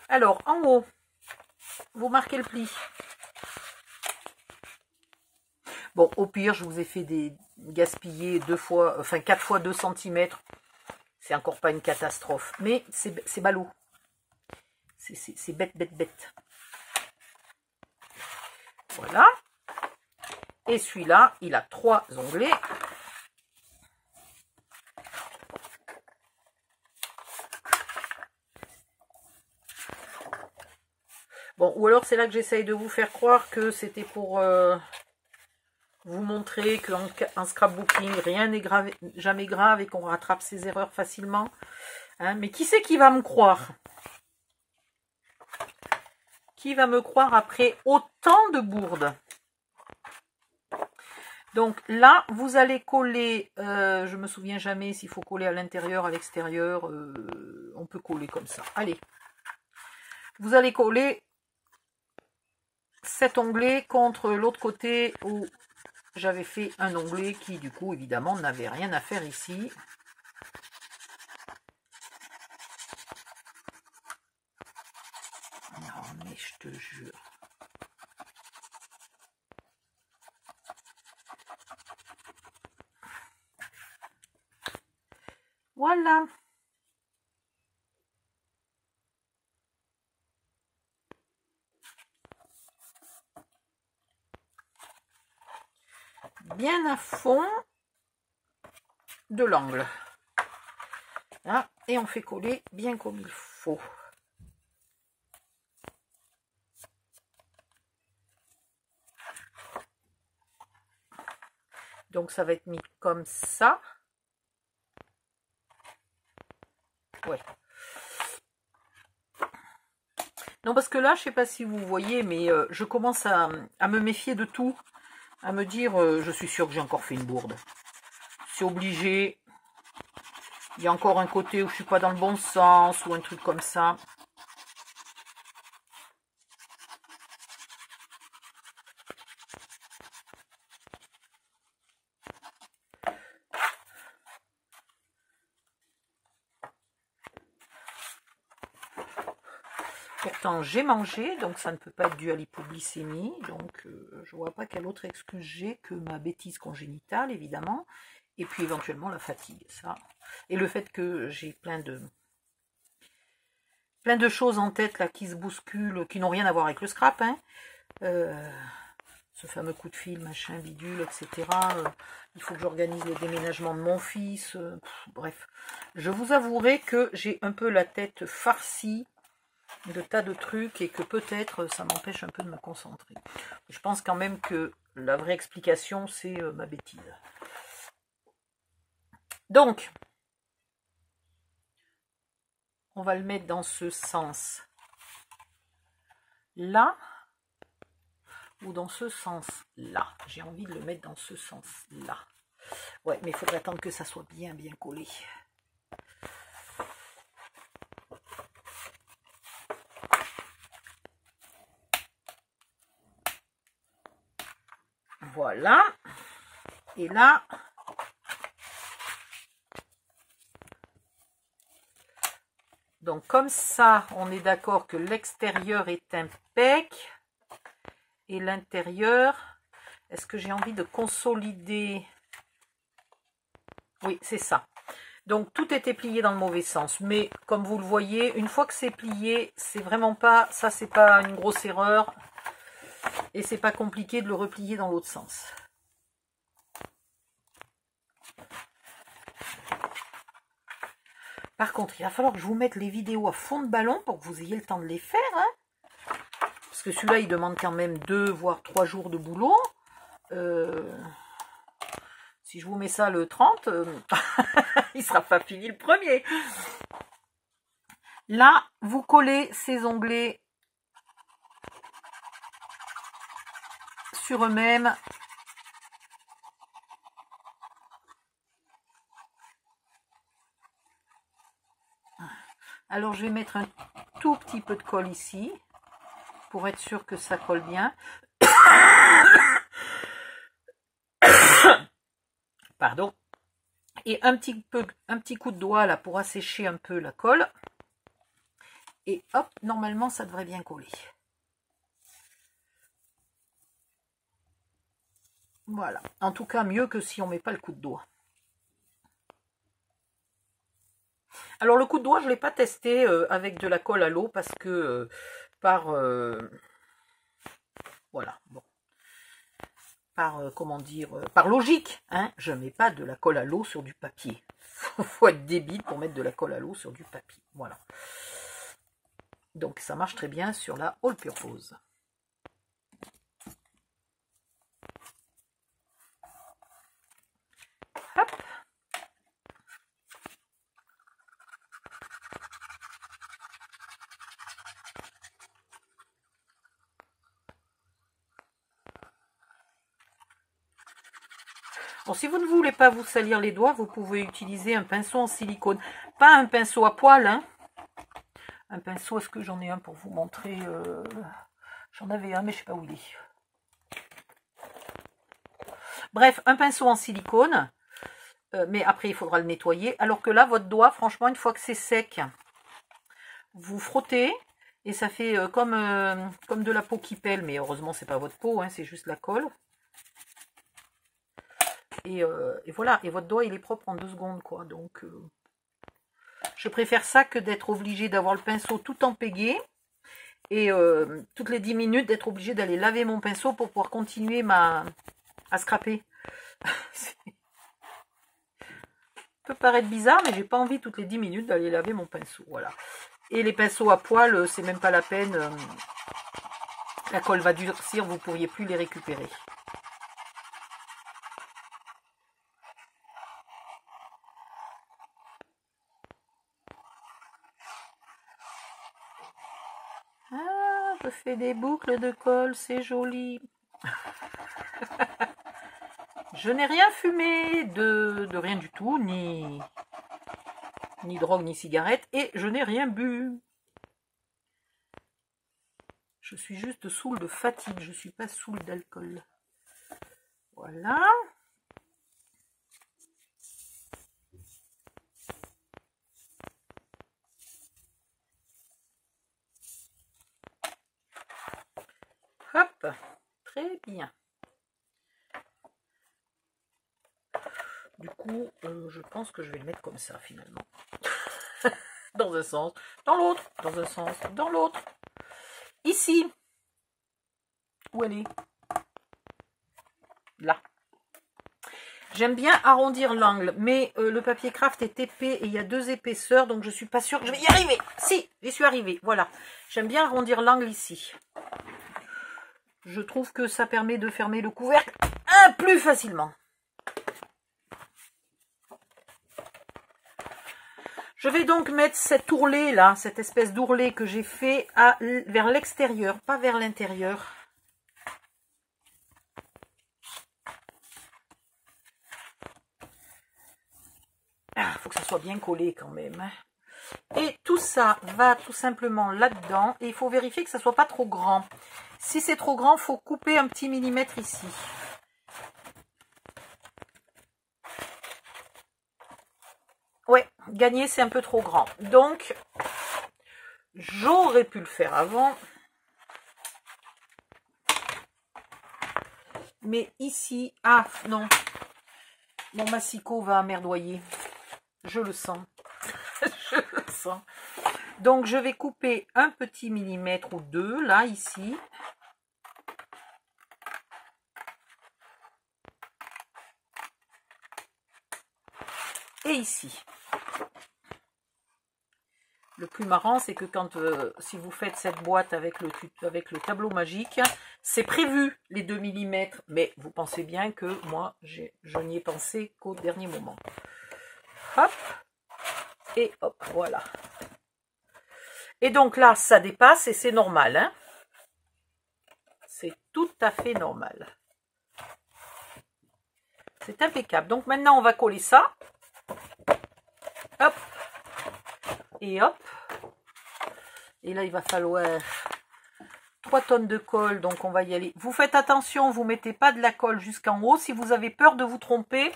[SPEAKER 1] Alors, en haut, vous marquez le pli. Bon, au pire, je vous ai fait des gaspillés 4 fois 2 cm. C'est encore pas une catastrophe. Mais c'est ballot. C'est bête, bête, bête. Voilà. Et celui-là, il a 3 onglets. Bon, ou alors c'est là que j'essaye de vous faire croire que c'était pour vous montrer qu'en scrapbooking, rien n'est jamais grave et qu'on rattrape ses erreurs facilement. Hein, mais qui c'est qui va me croire? Qui va me croire après autant de bourdes? Donc là, vous allez coller, je me souviens jamais s'il faut coller à l'intérieur, à l'extérieur, on peut coller comme ça. Allez, vous allez coller cet onglet contre l'autre côté où j'avais fait un onglet qui du coup évidemment n'avait rien à faire ici. Non mais je te jure. Voilà. Bien à fond de l'angle. Et on fait coller bien comme il faut. Donc ça va être mis comme ça. Ouais. Non, parce que là, je sais pas si vous voyez, mais je commence à me méfier de tout. À me dire, je suis sûre que j'ai encore fait une bourde. C'est obligé. Il y a encore un côté où je suis pas dans le bon sens, ou un truc comme ça. Pourtant, j'ai mangé, donc ça ne peut pas être dû à l'hypoglycémie. Donc, je vois pas quelle autre excuse j'ai que ma bêtise congénitale, évidemment. Et puis, éventuellement, la fatigue, ça. Et le fait que j'ai plein de choses en tête, là, qui se bousculent, qui n'ont rien à voir avec le scrap, hein. Ce fameux coup de fil, machin, bidule, etc. Il faut que j'organise le déménagement de mon fils. Bref, je vous avouerai que j'ai un peu la tête farcie de tas de trucs et que peut-être ça m'empêche un peu de me concentrer. Je pense quand même que la vraie explication, c'est ma bêtise. Donc, on va le mettre dans ce sens-là. Ou dans ce sens-là. J'ai envie de le mettre dans ce sens-là. Ouais, mais il faudrait attendre que ça soit bien collé. Voilà. Et là, donc comme ça, on est d'accord que l'extérieur est impec. Et l'intérieur, est-ce que j'ai envie de consolider? Oui, c'est ça. Donc, tout était plié dans le mauvais sens. Mais, comme vous le voyez, une fois que c'est plié, c'est vraiment pas... Ça, c'est pas une grosse erreur. Et c'est pas compliqué de le replier dans l'autre sens. Par contre, il va falloir que je vous mette les vidéos à fond de ballon pour que vous ayez le temps de les faire. Hein. Parce que celui-là, il demande quand même 2 voire 3 jours de boulot. Si je vous mets ça le 30, il sera pas fini le premier. Là, vous collez ces onglets sur eux-mêmes. Alors, je vais mettre un tout petit peu de colle ici, pour être sûr que ça colle bien. Pardon. Et un petit coup de doigt là pour assécher un peu la colle. Et hop, normalement, ça devrait bien coller. Voilà. En tout cas, mieux que si on ne met pas le coup de doigt. Alors, le coup de doigt, je ne l'ai pas testé avec de la colle à l'eau parce que voilà, bon. Comment dire, par logique, hein, je ne mets pas de la colle à l'eau sur du papier. Faut être débile pour mettre de la colle à l'eau sur du papier. Voilà. Donc, ça marche très bien sur la All Purpose. Hop. Bon, si vous ne voulez pas vous salir les doigts, vous pouvez utiliser un pinceau en silicone. Pas un pinceau à poil, hein. Un pinceau, est-ce que j'en ai un pour vous montrer J'en avais un, mais je ne sais pas où il est. Bref, un pinceau en silicone. Mais après, il faudra le nettoyer. Alors que là, votre doigt, franchement, une fois que c'est sec, vous frottez. Et ça fait comme de la peau qui pèle. Mais heureusement, c'est pas votre peau, hein, c'est juste la colle. Et voilà, et votre doigt il est propre en 2 secondes quoi, donc je préfère ça que d'être obligé d'avoir le pinceau tout empégué et toutes les 10 minutes d'être obligé d'aller laver mon pinceau pour pouvoir continuer à scraper. Ça peut paraître bizarre, mais j'ai pas envie toutes les 10 minutes d'aller laver mon pinceau, voilà. Et les pinceaux à poil, c'est même pas la peine, la colle va durcir, vous pourriez plus les récupérer. Je fais des boucles de colle, c'est joli. Je n'ai rien fumé de rien du tout, ni drogue, ni cigarette, et je n'ai rien bu. Je suis juste saoule de fatigue, je ne suis pas saoule d'alcool. Voilà. Hop, très bien. Du coup, je pense que je vais le mettre comme ça finalement. Dans un sens, dans l'autre, dans un sens, dans l'autre. Ici. Où elle est? Là. J'aime bien arrondir l'angle, mais le papier craft est épais et il y a 2 épaisseurs, donc je suis pas sûre que je vais y arriver. Si, j'y suis arrivée, voilà. J'aime bien arrondir l'angle ici. Je trouve que ça permet de fermer le couvercle plus facilement. Je vais donc mettre cet ourlet là, cette espèce d'ourlet que j'ai fait vers l'extérieur, pas vers l'intérieur. Ah, faut que ça soit bien collé quand même. Et tout ça va tout simplement là-dedans. Et il faut vérifier que ça soit pas trop grand. Si c'est trop grand, il faut couper un petit millimètre ici. Ouais, gagner c'est un peu trop grand. Donc, j'aurais pu le faire avant. Mais ici, ah non. Mon massicot va merdoyer. Je le sens. Je le sens. Donc, je vais couper un petit millimètre ou 2, là, ici. Et ici. Le plus marrant, c'est que quand si vous faites cette boîte avec le tableau magique, c'est prévu les 2 mm. Mais vous pensez bien que moi, je n'y ai pensé qu'au dernier moment. Hop. Et hop, voilà. Et donc là, ça dépasse et c'est normal. Hein, c'est tout à fait normal. C'est impeccable. Donc maintenant, on va coller ça. Hop. Et hop. Et là, il va falloir 3 tonnes de colle. Donc, on va y aller. Vous faites attention, vous ne mettez pas de la colle jusqu'en haut. Si vous avez peur de vous tromper,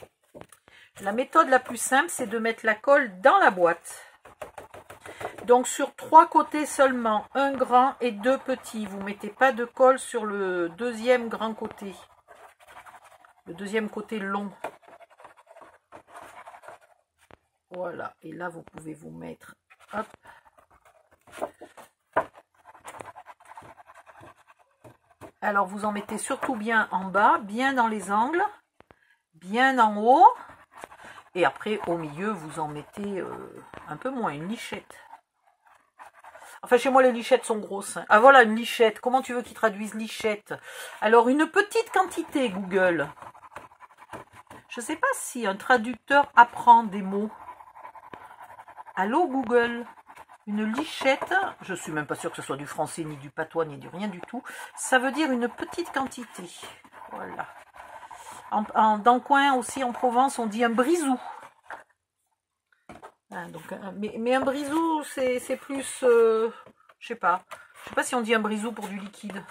[SPEAKER 1] la méthode la plus simple, c'est de mettre la colle dans la boîte. Donc, sur 3 côtés seulement, un grand et 2 petits. Vous ne mettez pas de colle sur le deuxième grand côté. Le deuxième côté long. Voilà. Et là, vous pouvez vous mettre... Hop. Alors, vous en mettez surtout bien en bas, bien dans les angles, bien en haut. Et après, au milieu, vous en mettez un peu moins, une lichette. Enfin, chez moi, les lichettes sont grosses. Ah, voilà, une lichette. Comment tu veux qu'ils traduisent lichette? Alors, une petite quantité, Google. Je ne sais pas si un traducteur apprend des mots. Allô, Google? Une lichette, je ne suis même pas sûre que ce soit du français, ni du patois, ni du rien du tout. Ça veut dire une petite quantité. Voilà. Dans le coin aussi, en Provence, on dit un brisou. Ah, donc, mais un brisou, c'est plus... je sais pas. Je sais pas si on dit un brisou pour du liquide.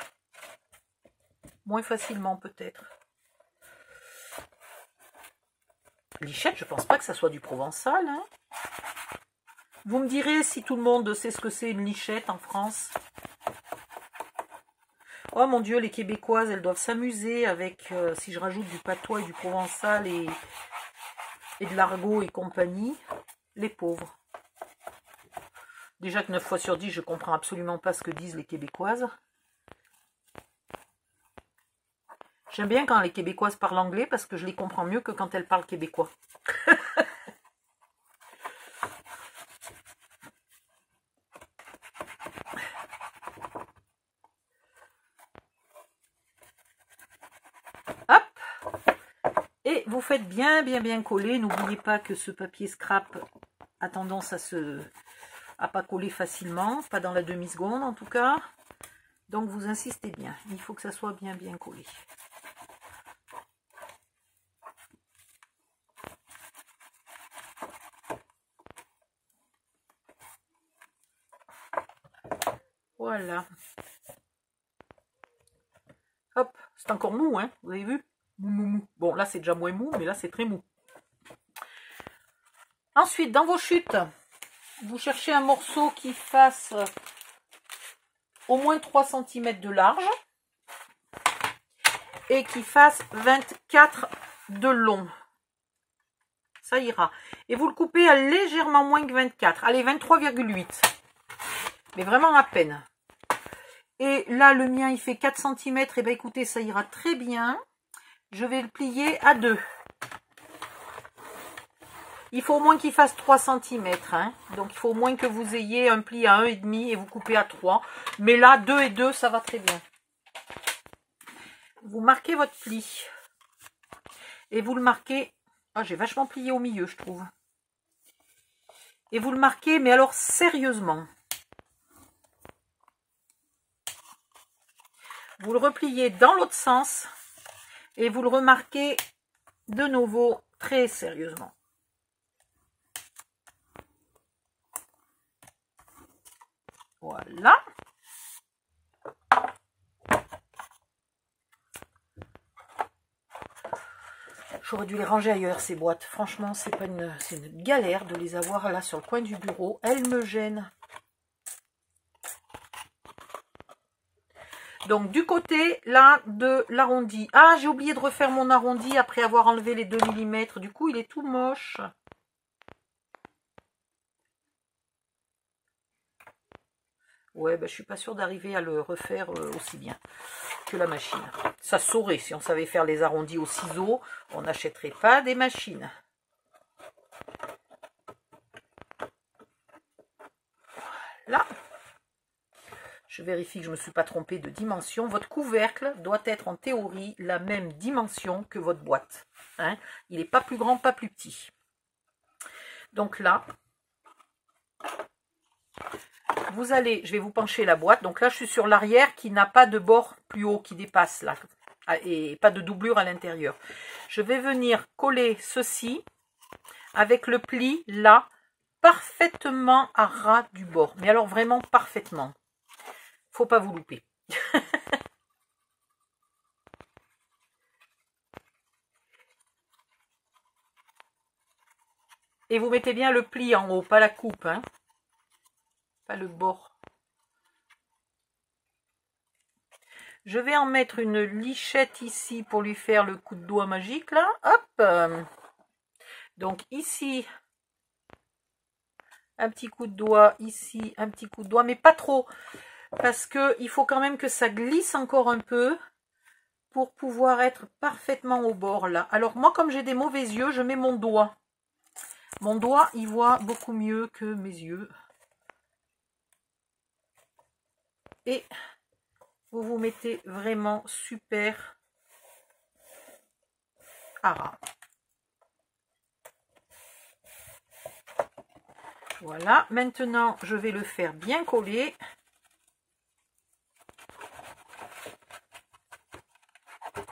[SPEAKER 1] Moins facilement, peut-être. Lichette, je pense pas que ça soit du provençal, hein. Vous me direz si tout le monde sait ce que c'est une lichette en France. Oh mon Dieu, les Québécoises, elles doivent s'amuser avec, si je rajoute du patois et du provençal et de l'argot et compagnie, les pauvres. Déjà que 9 fois sur 10, je comprends absolument pas ce que disent les Québécoises. J'aime bien quand les Québécoises parlent anglais parce que je les comprends mieux que quand elles parlent québécois. Vous faites bien coller. N'oubliez pas que ce papier scrap a tendance à pas coller facilement, pas dans la demi-seconde en tout cas. Donc vous insistez bien, il faut que ça soit bien collé. Voilà. Hop, c'est encore mou, hein, vous avez vu? Mou. Bon, là, c'est déjà moins mou, mais là, c'est très mou. Ensuite, dans vos chutes, vous cherchez un morceau qui fasse au moins 3 cm de large et qui fasse 24 de long. Ça ira. Et vous le coupez à légèrement moins que 24. Allez, 23,8. Mais vraiment à peine. Et là, le mien, il fait 4 cm. Et bien, écoutez, ça ira très bien. Je vais le plier à 2. Il faut au moins qu'il fasse 3 cm. Hein. Donc, il faut au moins que vous ayez un pli à 1,5 et vous coupez à 3. Mais là, 2 et 2, ça va très bien. Vous marquez votre pli. Et vous le marquez... Ah, j'ai vachement plié au milieu, je trouve. Et vous le marquez, mais alors sérieusement. Vous le repliez dans l'autre sens. Et vous le remarquez de nouveau très sérieusement. Voilà. J'aurais dû les ranger ailleurs, ces boîtes. Franchement, c'est une galère de les avoir là sur le coin du bureau. Elles me gênent. Donc, du côté, là, de l'arrondi. Ah, j'ai oublié de refaire mon arrondi après avoir enlevé les 2 mm. Du coup, il est tout moche. Ouais, ben, je suis pas sûre d'arriver à le refaire aussi bien que la machine. Ça saurait. Si on savait faire les arrondis au ciseau, on n'achèterait pas des machines. Là, je vérifie que je ne me suis pas trompée de dimension. Votre couvercle doit être en théorie la même dimension que votre boîte. Hein. Il n'est pas plus grand, pas plus petit. Donc là, vous allez, je vais vous pencher la boîte. Donc là, je suis sur l'arrière qui n'a pas de bord plus haut qui dépasse là. Et pas de doublure à l'intérieur. Je vais venir coller ceci avec le pli là, parfaitement à ras du bord. Mais alors vraiment parfaitement. Faut pas vous louper. Et vous mettez bien le pli en haut, pas la coupe, hein. Pas le bord. Je vais en mettre une lichette ici pour lui faire le coup de doigt magique, là. Hop. Donc ici, un petit coup de doigt, ici, un petit coup de doigt, mais pas trop. Parce qu'il faut quand même que ça glisse encore un peu pour pouvoir être parfaitement au bord, là. Alors moi, comme j'ai des mauvais yeux, je mets mon doigt. Mon doigt, il voit beaucoup mieux que mes yeux. Et vous vous mettez vraiment super à ras. Voilà, maintenant je vais le faire bien coller.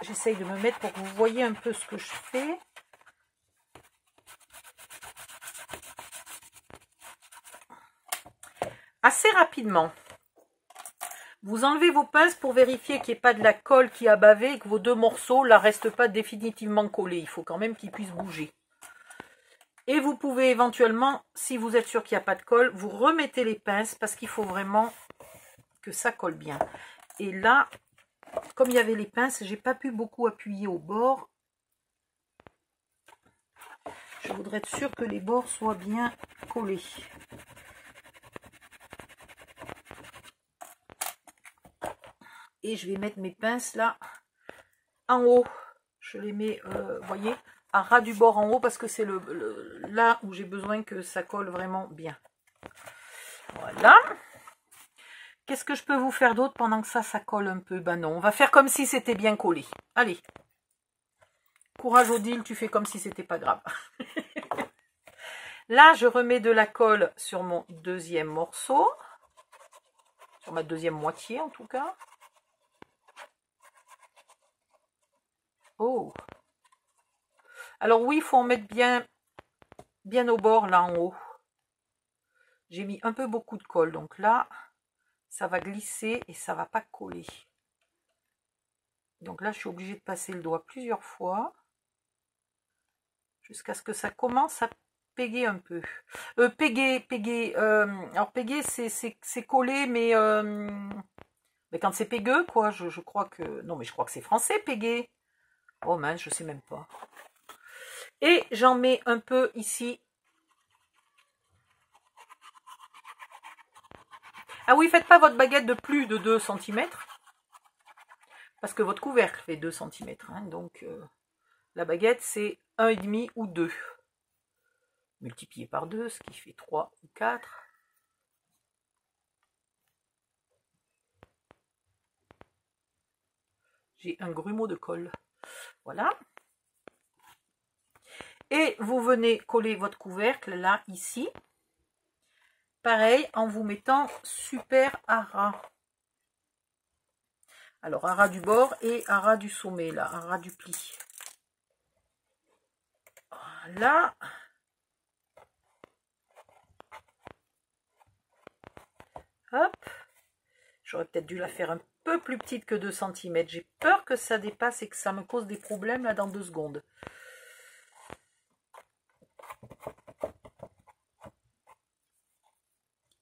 [SPEAKER 1] J'essaye de me mettre pour que vous voyez un peu ce que je fais. Assez rapidement. Vous enlevez vos pinces pour vérifier qu'il n'y ait pas de la colle qui a bavé et que vos deux morceaux ne restent pas définitivement collés. Il faut quand même qu'ils puissent bouger. Et vous pouvez éventuellement, si vous êtes sûr qu'il n'y a pas de colle, vous remettez les pinces parce qu'il faut vraiment que ça colle bien. Et là, comme il y avait les pinces, j'ai pas pu beaucoup appuyer au bord. Je voudrais être sûre que les bords soient bien collés. Et je vais mettre mes pinces là en haut. Je les mets, vous voyez, à ras du bord en haut parce que c'est là où j'ai besoin que ça colle vraiment bien. Voilà. Qu'est-ce que je peux vous faire d'autre pendant que ça colle un peu? Ben non, on va faire comme si c'était bien collé. Allez. Courage Odile, tu fais comme si c'était pas grave. Là, je remets de la colle sur mon deuxième morceau. Sur ma deuxième moitié en tout cas. Oh. Alors oui, il faut en mettre bien au bord là en haut. J'ai mis un peu beaucoup de colle, donc là, ça va glisser et ça va pas coller. Donc là, je suis obligée de passer le doigt plusieurs fois jusqu'à ce que ça commence à péguer un peu. Péguer. Alors péguer, c'est collé, mais quand c'est pégueux, quoi, je crois que... Non, mais je crois que c'est français, péguer. Oh mince, je sais même pas. Et j'en mets un peu ici. Ah oui, faites pas votre baguette de plus de 2 cm. Parce que votre couvercle fait 2 cm. Hein, donc la baguette, c'est 1,5 ou 2. Multiplié par 2, ce qui fait 3 ou 4. J'ai un grumeau de colle. Voilà. Et vous venez coller votre couvercle là, ici. Pareil, en vous mettant super à ras. Alors, à ras du bord et à ras du sommet, là, à ras du pli. Voilà. Hop. J'aurais peut-être dû la faire un peu plus petite que 2 cm. J'ai peur que ça dépasse et que ça me cause des problèmes là dans 2 secondes.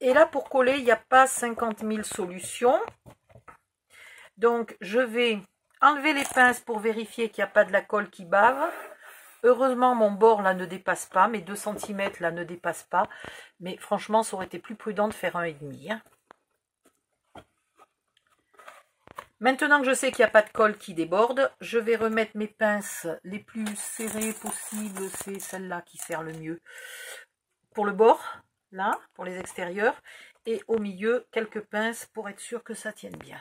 [SPEAKER 1] Et là, pour coller, il n'y a pas 50 000 solutions. Donc, je vais enlever les pinces pour vérifier qu'il n'y a pas de la colle qui bave. Heureusement, mon bord là ne dépasse pas. Mes 2 cm là ne dépassent pas. Mais franchement, ça aurait été plus prudent de faire 1,5. Hein. Maintenant que je sais qu'il n'y a pas de colle qui déborde, je vais remettre mes pinces les plus serrées possibles. C'est celle-là qui sert le mieux. Pour le bord, là, pour les extérieurs. Et au milieu, quelques pinces pour être sûr que ça tienne bien.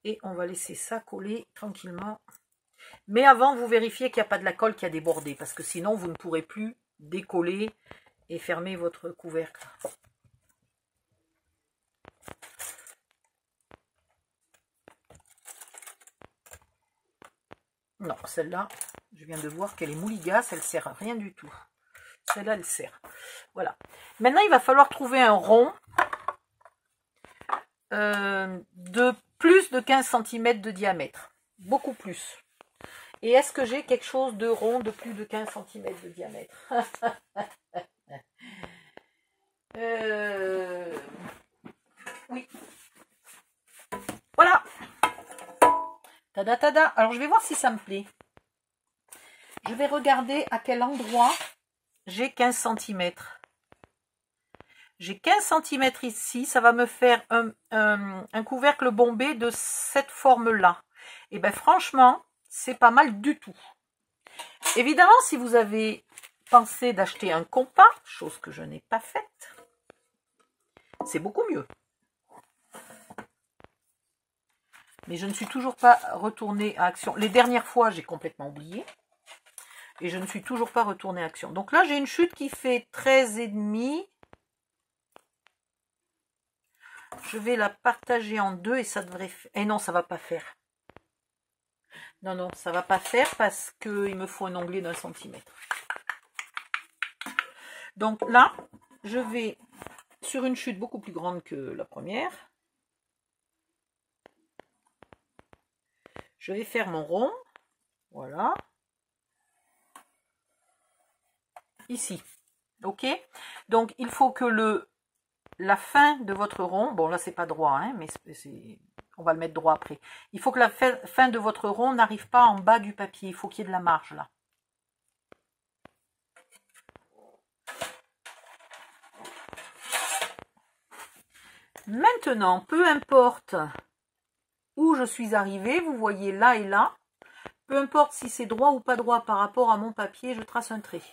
[SPEAKER 1] Et on va laisser ça coller tranquillement. Mais avant, vous vérifiez qu'il n'y a pas de la colle qui a débordé, parce que sinon, vous ne pourrez plus décoller et fermer votre couvercle. Non, celle-là, je viens de voir qu'elle est mouligasse, elle ne sert à rien du tout. Celle-là, elle sert. Voilà. Maintenant, il va falloir trouver un rond de plus de 15 cm de diamètre. Beaucoup plus. Et est-ce que j'ai quelque chose de rond de plus de 15 cm de diamètre? Oui. Voilà. Tada tada. Alors je vais voir si ça me plaît. Je vais regarder à quel endroit j'ai 15 cm. J'ai 15 cm ici. Ça va me faire un couvercle bombé de cette forme-là. Et bien franchement, c'est pas mal du tout. Évidemment, si vous avez pensé d'acheter un compas, chose que je n'ai pas faite, c'est beaucoup mieux. Mais je ne suis toujours pas retournée à Action. Les dernières fois, j'ai complètement oublié. Et je ne suis toujours pas retournée à Action. Donc là, j'ai une chute qui fait 13,5. Je vais la partager en deux et ça devrait faire... Et non, ça ne va pas faire. Non, non, ça ne va pas faire parce qu'il me faut un onglet d'1 centimètre. Donc là, je vais sur une chute beaucoup plus grande que la première. Je vais faire mon rond. Voilà. Ici. Ok. Donc, il faut que la fin de votre rond, bon là c'est pas droit, hein, mais on va le mettre droit après. Il faut que la fin de votre rond n'arrive pas en bas du papier. Il faut qu'il y ait de la marge là. Maintenant, peu importe où je suis arrivée, vous voyez là et là, peu importe si c'est droit ou pas droit par rapport à mon papier, je trace un trait.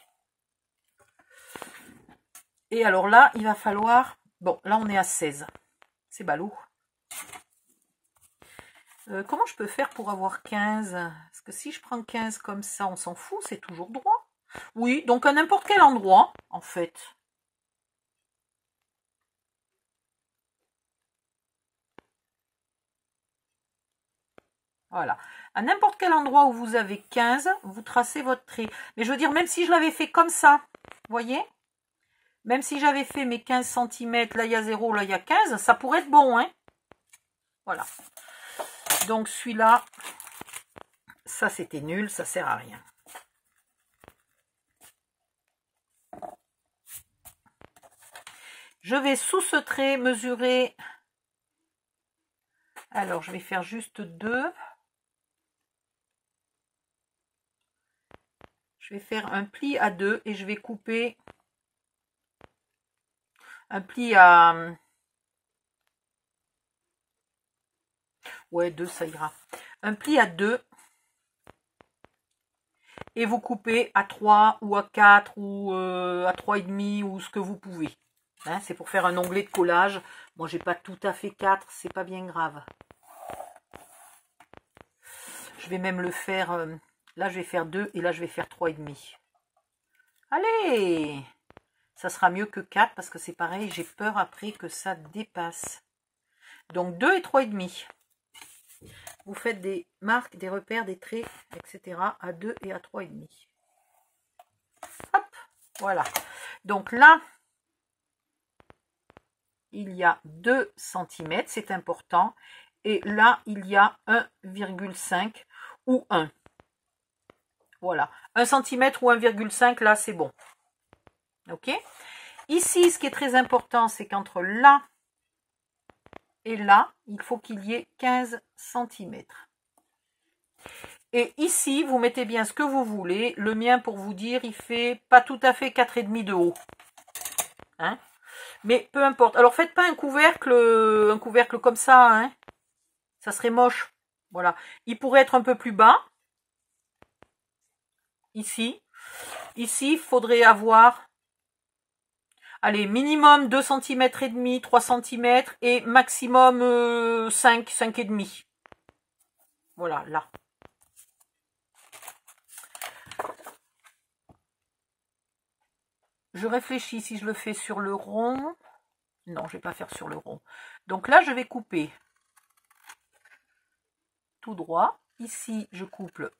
[SPEAKER 1] Et alors là, il va falloir... Bon, là on est à 16. C'est ballot. Comment je peux faire pour avoir 15? Parce que si je prends 15 comme ça, on s'en fout, c'est toujours droit. Oui, donc à n'importe quel endroit, en fait. Voilà. À n'importe quel endroit où vous avez 15, vous tracez votre trait. Mais je veux dire, même si je l'avais fait comme ça, vous voyez? Même si j'avais fait mes 15 cm, là il y a 0, là il y a 15, ça pourrait être bon, hein? Voilà. Donc celui-là, ça c'était nul, ça sert à rien. Je vais sous ce trait mesurer. Alors je vais faire juste 2. Je vais faire un pli à 2 et je vais couper un pli à... Ouais, 2 ça ira. Un pli à 2. Et vous coupez à 3 ou à 4 ou à 3,5 ou ce que vous pouvez. Hein, c'est pour faire un onglet de collage. Moi, j'ai pas tout à fait 4, c'est pas bien grave. Je vais même le faire... là, je vais faire 2 et là, je vais faire 3,5. Allez! Ça sera mieux que 4 parce que c'est pareil, j'ai peur après que ça dépasse. Donc 2 et 3,5. Vous faites des marques, des repères, des traits, etc. à 2 et à 3,5. Hop, voilà. Donc là, il y a 2 cm, c'est important. Et là, il y a 1,5 ou 1. Voilà. 1 cm ou 1,5, là, c'est bon. Ok. Ici, ce qui est très important, c'est qu'entre là et là, il faut qu'il y ait 15 cm. Et ici, vous mettez bien ce que vous voulez. Le mien, pour vous dire, il fait pas tout à fait 4,5 de haut. Hein? Mais peu importe. Alors, faites pas un couvercle comme ça. Hein? Ça serait moche. Voilà. Il pourrait être un peu plus bas. Ici. Ici, il faudrait avoir... allez, minimum 2 cm et demi, 3 cm et maximum 5 et demi. Voilà, là. Je réfléchis si je le fais sur le rond. Non, je ne vais pas faire sur le rond. Donc là, je vais couper tout droit. Ici, je coupe.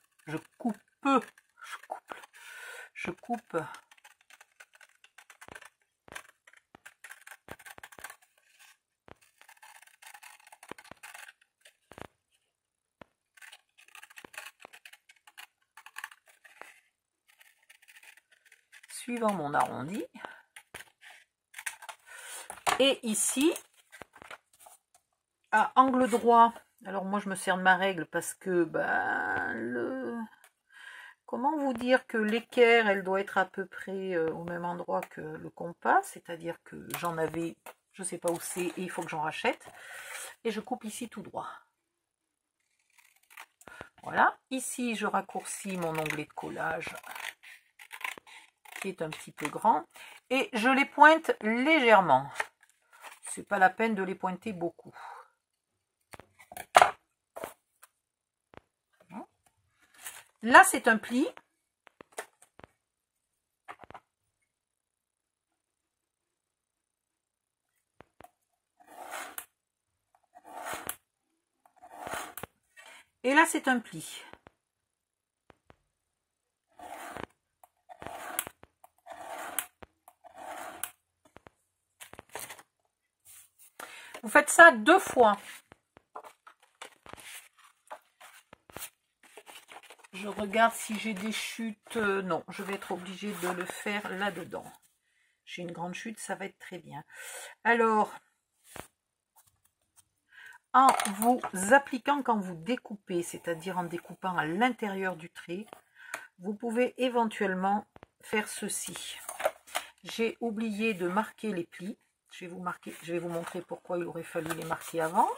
[SPEAKER 1] Suivant mon arrondi. Et ici, à angle droit, alors moi je me sers de ma règle parce que comment vous dire que l'équerre elle doit être à peu près au même endroit que le compas, c'est-à-dire que j'en avais, je sais pas où c'est et il faut que j'en rachète, et je coupe ici tout droit. Voilà, ici je raccourcis mon onglet de collage qui est un petit peu grand et je les pointe légèrement. C'est pas la peine de les pointer beaucoup. Là, c'est un pli. Et là, c'est un pli. Vous faites ça 2 fois. Je regarde si j'ai des chutes. Non, je vais être obligée de le faire là-dedans. J'ai une grande chute, ça va être très bien. Alors, en vous appliquant quand vous découpez, c'est-à-dire en découpant à l'intérieur du trait, vous pouvez éventuellement faire ceci. J'ai oublié de marquer les plis. Je vais vous montrer pourquoi il aurait fallu les marquer avant.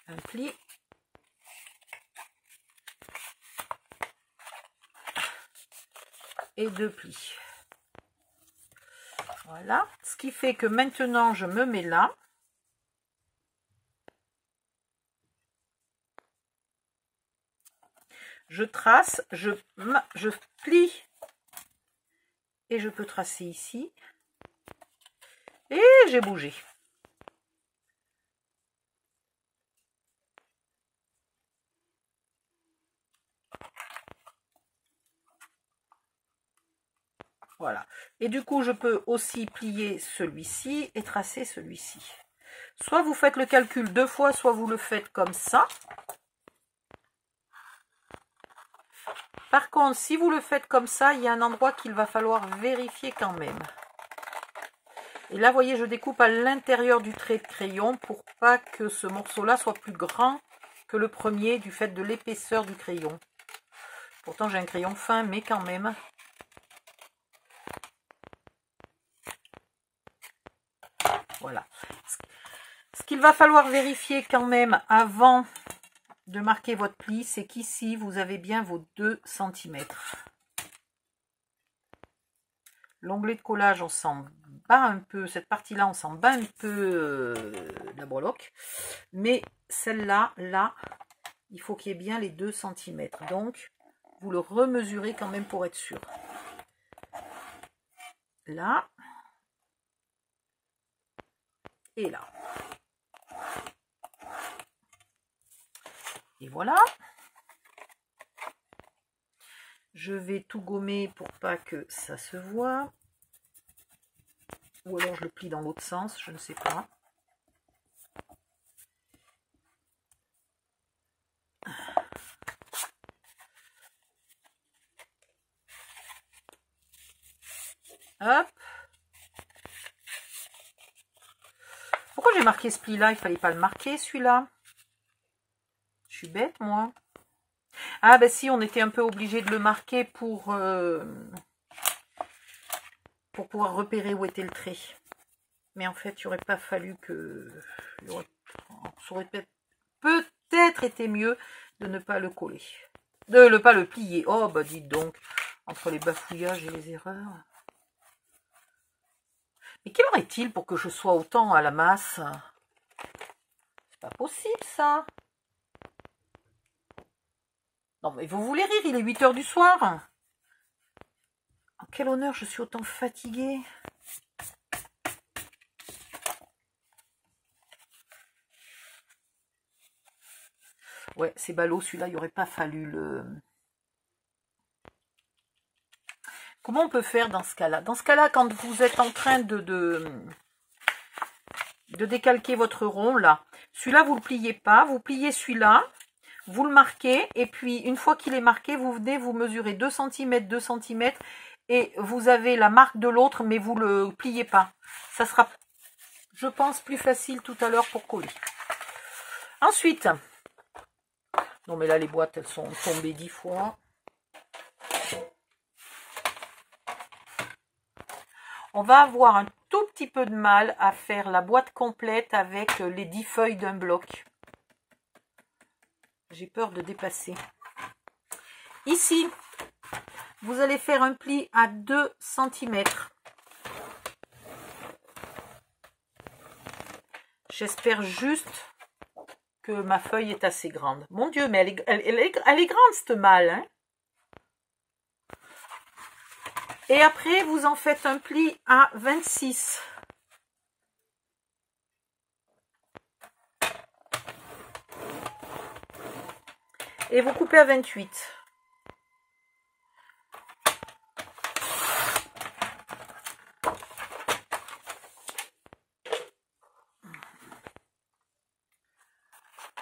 [SPEAKER 1] Un pli. Et 2 plis. Voilà. Ce qui fait que maintenant, je me mets là. Je trace, je plie. Et je peux tracer ici. Et j'ai bougé. Voilà. Et du coup, je peux aussi plier celui-ci et tracer celui-ci. Soit vous faites le calcul 2 fois, soit vous le faites comme ça. Par contre, si vous le faites comme ça, il y a un endroit qu'il va falloir vérifier quand même. Et là, vous voyez, je découpe à l'intérieur du trait de crayon pour pas que ce morceau-là soit plus grand que le premier du fait de l'épaisseur du crayon. Pourtant, j'ai un crayon fin, mais quand même. Voilà. Ce qu'il va falloir vérifier quand même avant de marquer votre pli, c'est qu'ici, vous avez bien vos 2 cm. L'onglet de collage, on s'en bat un peu, cette partie-là, on s'en bat un peu la breloque. Mais celle-là, là, il faut qu'il y ait bien les 2 cm. Donc, vous le remesurez quand même pour être sûr. Là. Et là. Et voilà. Je vais tout gommer pour pas que ça se voit. Ou alors je le plie dans l'autre sens, je ne sais pas. Hop. Pourquoi j'ai marqué ce pli-là? Il fallait pas le marquer, celui-là. Je suis bête, moi. Ah, ben si, on était un peu obligé de le marquer pour pouvoir repérer où était le trait. Mais en fait, il n'aurait pas fallu que... Ça aurait peut-être été mieux de ne pas le coller. De ne pas le plier. Oh, bah dites donc. entre les bafouillages et les erreurs. Mais quel en est-il pour que je sois autant à la masse? C'est pas possible, ça. Non, mais vous voulez rire, il est 8 h du soir. En quel honneur je suis autant fatiguée. Ouais, c'est ballot, celui-là, il n'y aurait pas fallu le... Comment on peut faire dans ce cas-là? Dans ce cas-là, quand vous êtes en train de décalquer votre rond, là, celui-là, vous ne le pliez pas, vous pliez celui-là, vous le marquez, et puis, une fois qu'il est marqué, vous venez, vous mesurez 2 cm, 2 cm, et vous avez la marque de l'autre, mais vous ne le pliez pas. Ça sera, je pense, plus facile tout à l'heure pour coller. Ensuite, non mais là, les boîtes, elles sont tombées 10 fois. On va avoir un tout petit peu de mal à faire la boîte complète avec les 10 feuilles d'un bloc. J'ai peur de dépasser. Ici, vous allez faire un pli à 2 cm. J'espère juste que ma feuille est assez grande. Mon Dieu, mais elle est grande cette malle, hein. Et après, vous en faites un pli à 26. Et vous coupez à 28.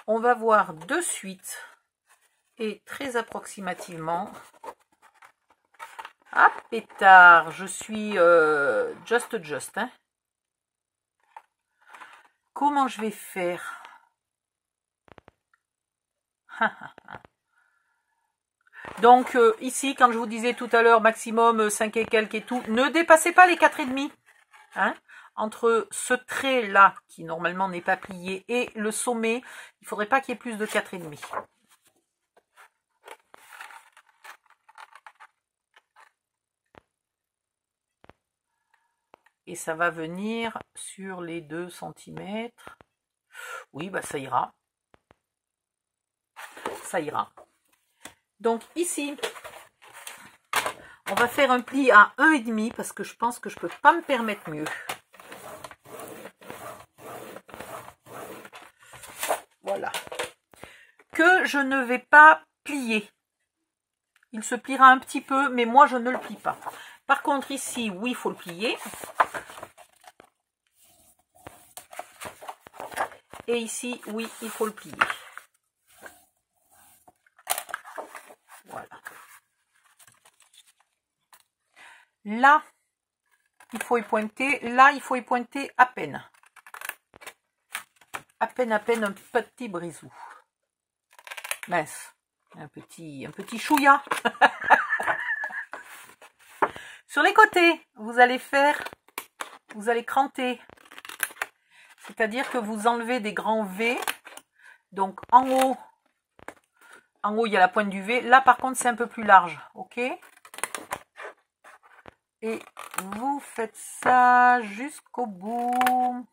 [SPEAKER 1] On va voir de suite et très approximativement. Ah, pétard, je suis just, hein. Comment je vais faire? Donc, ici, quand je vous disais tout à l'heure, maximum 5 et quelques et tout, ne dépassez pas les 4,5. Hein? Entre ce trait-là, qui normalement n'est pas plié, et le sommet, il ne faudrait pas qu'il y ait plus de 4,5. Et ça va venir sur les 2 cm. Oui, bah ça ira. Ça ira. Donc ici, on va faire un pli à 1,5 parce que je pense que je ne peux pas me permettre mieux. Voilà. Que je ne vais pas plier. Il se pliera un petit peu, mais moi je ne le plie pas. Par contre ici, oui, il faut le plier. Et ici, oui, il faut le plier. Voilà. Là, il faut y pointer. Là, il faut y pointer à peine. À peine un petit brisou. Mince. Un petit chouïa. Sur les côtés, vous allez cranter. C'est-à-dire que vous enlevez des grands V. Donc en haut, il y a la pointe du V. Là, par contre, c'est un peu plus large. Ok? Et vous faites ça jusqu'au bout.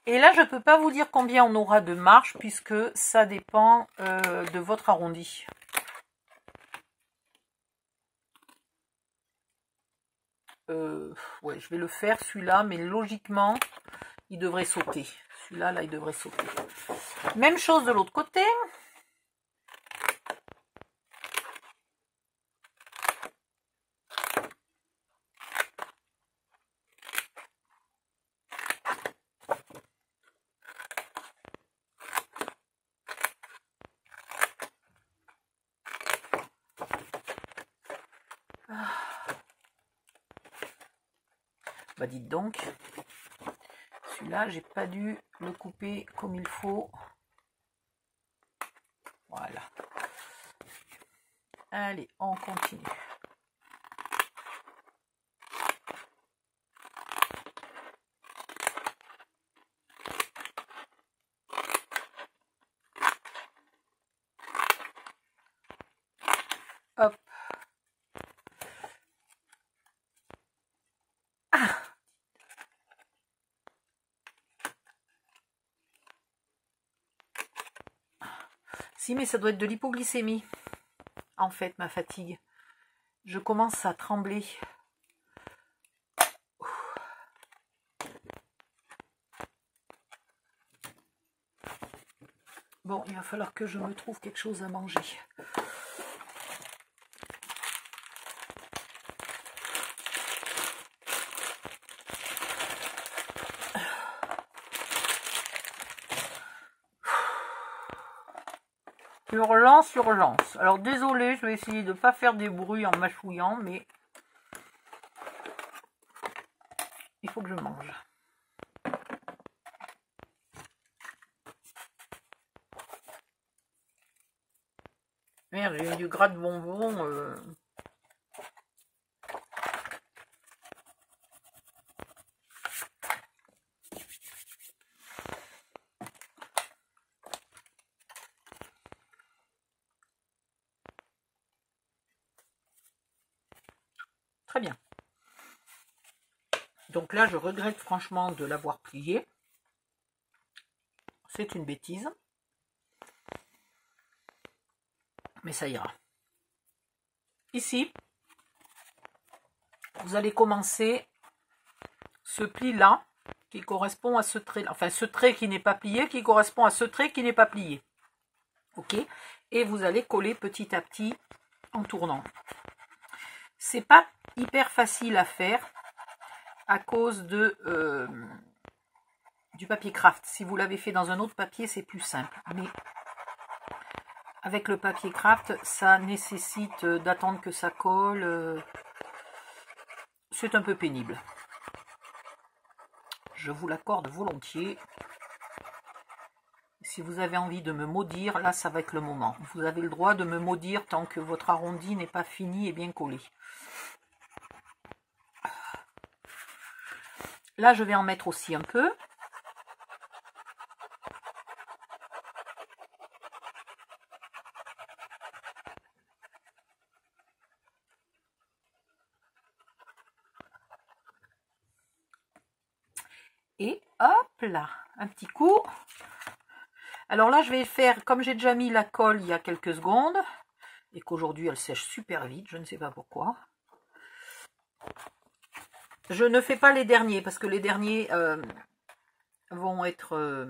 [SPEAKER 1] Et là, je ne peux pas vous dire combien on aura de marge puisque ça dépend de votre arrondi. Ouais, je vais le faire celui-là, mais logiquement, il devrait sauter. Celui-là, là, il devrait sauter. Même chose de l'autre côté. Bah dites donc, Celui-là, j'ai pas dû le couper comme il faut. Voilà. Allez, on continue. Hop. Ah. Si, mais ça doit être de l'hypoglycémie. En fait, ma fatigue. Je commence à trembler. Bon, il va falloir que je me trouve quelque chose à manger. Urgence, urgence. Alors désolé, je vais essayer de ne pas faire des bruits en mâchouillant, mais il faut que je mange. Merde, j'ai eu du gras de bonbons. Très bien. Donc là, je regrette franchement de l'avoir plié. C'est une bêtise. Mais ça ira. Ici, vous allez commencer ce pli-là qui correspond à ce trait. Enfin, ce trait qui n'est pas plié qui correspond à ce trait qui n'est pas plié. Ok? Et vous allez coller petit à petit en tournant. C'est pas hyper facile à faire à cause de du papier craft. Si vous l'avez fait dans un autre papier, c'est plus simple. Mais avec le papier craft, ça nécessite d'attendre que ça colle. C'est un peu pénible. Je vous l'accorde volontiers. Si vous avez envie de me maudire, là, ça va être le moment. Vous avez le droit de me maudire tant que votre arrondi n'est pas fini et bien collé. Là, je vais en mettre aussi un peu. Et hop là, un petit coup. Alors là, je vais faire, comme j'ai déjà mis la colle il y a quelques secondes, et qu'aujourd'hui elle sèche super vite, je ne sais pas pourquoi. Je ne fais pas les derniers, parce que les derniers vont être...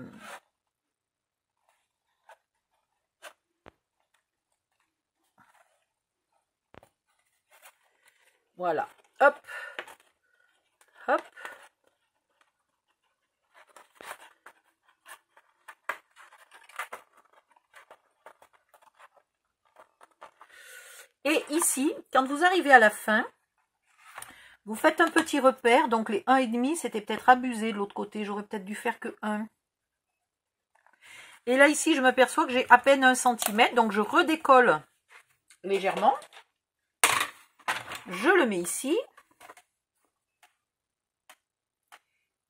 [SPEAKER 1] Voilà, hop, hop. Et ici, quand vous arrivez à la fin, vous faites un petit repère. Donc les 1,5, c'était peut-être abusé de l'autre côté. J'aurais peut-être dû faire que 1. Et là, ici, je m'aperçois que j'ai à peine 1 cm. Donc je redécolle légèrement. Je le mets ici.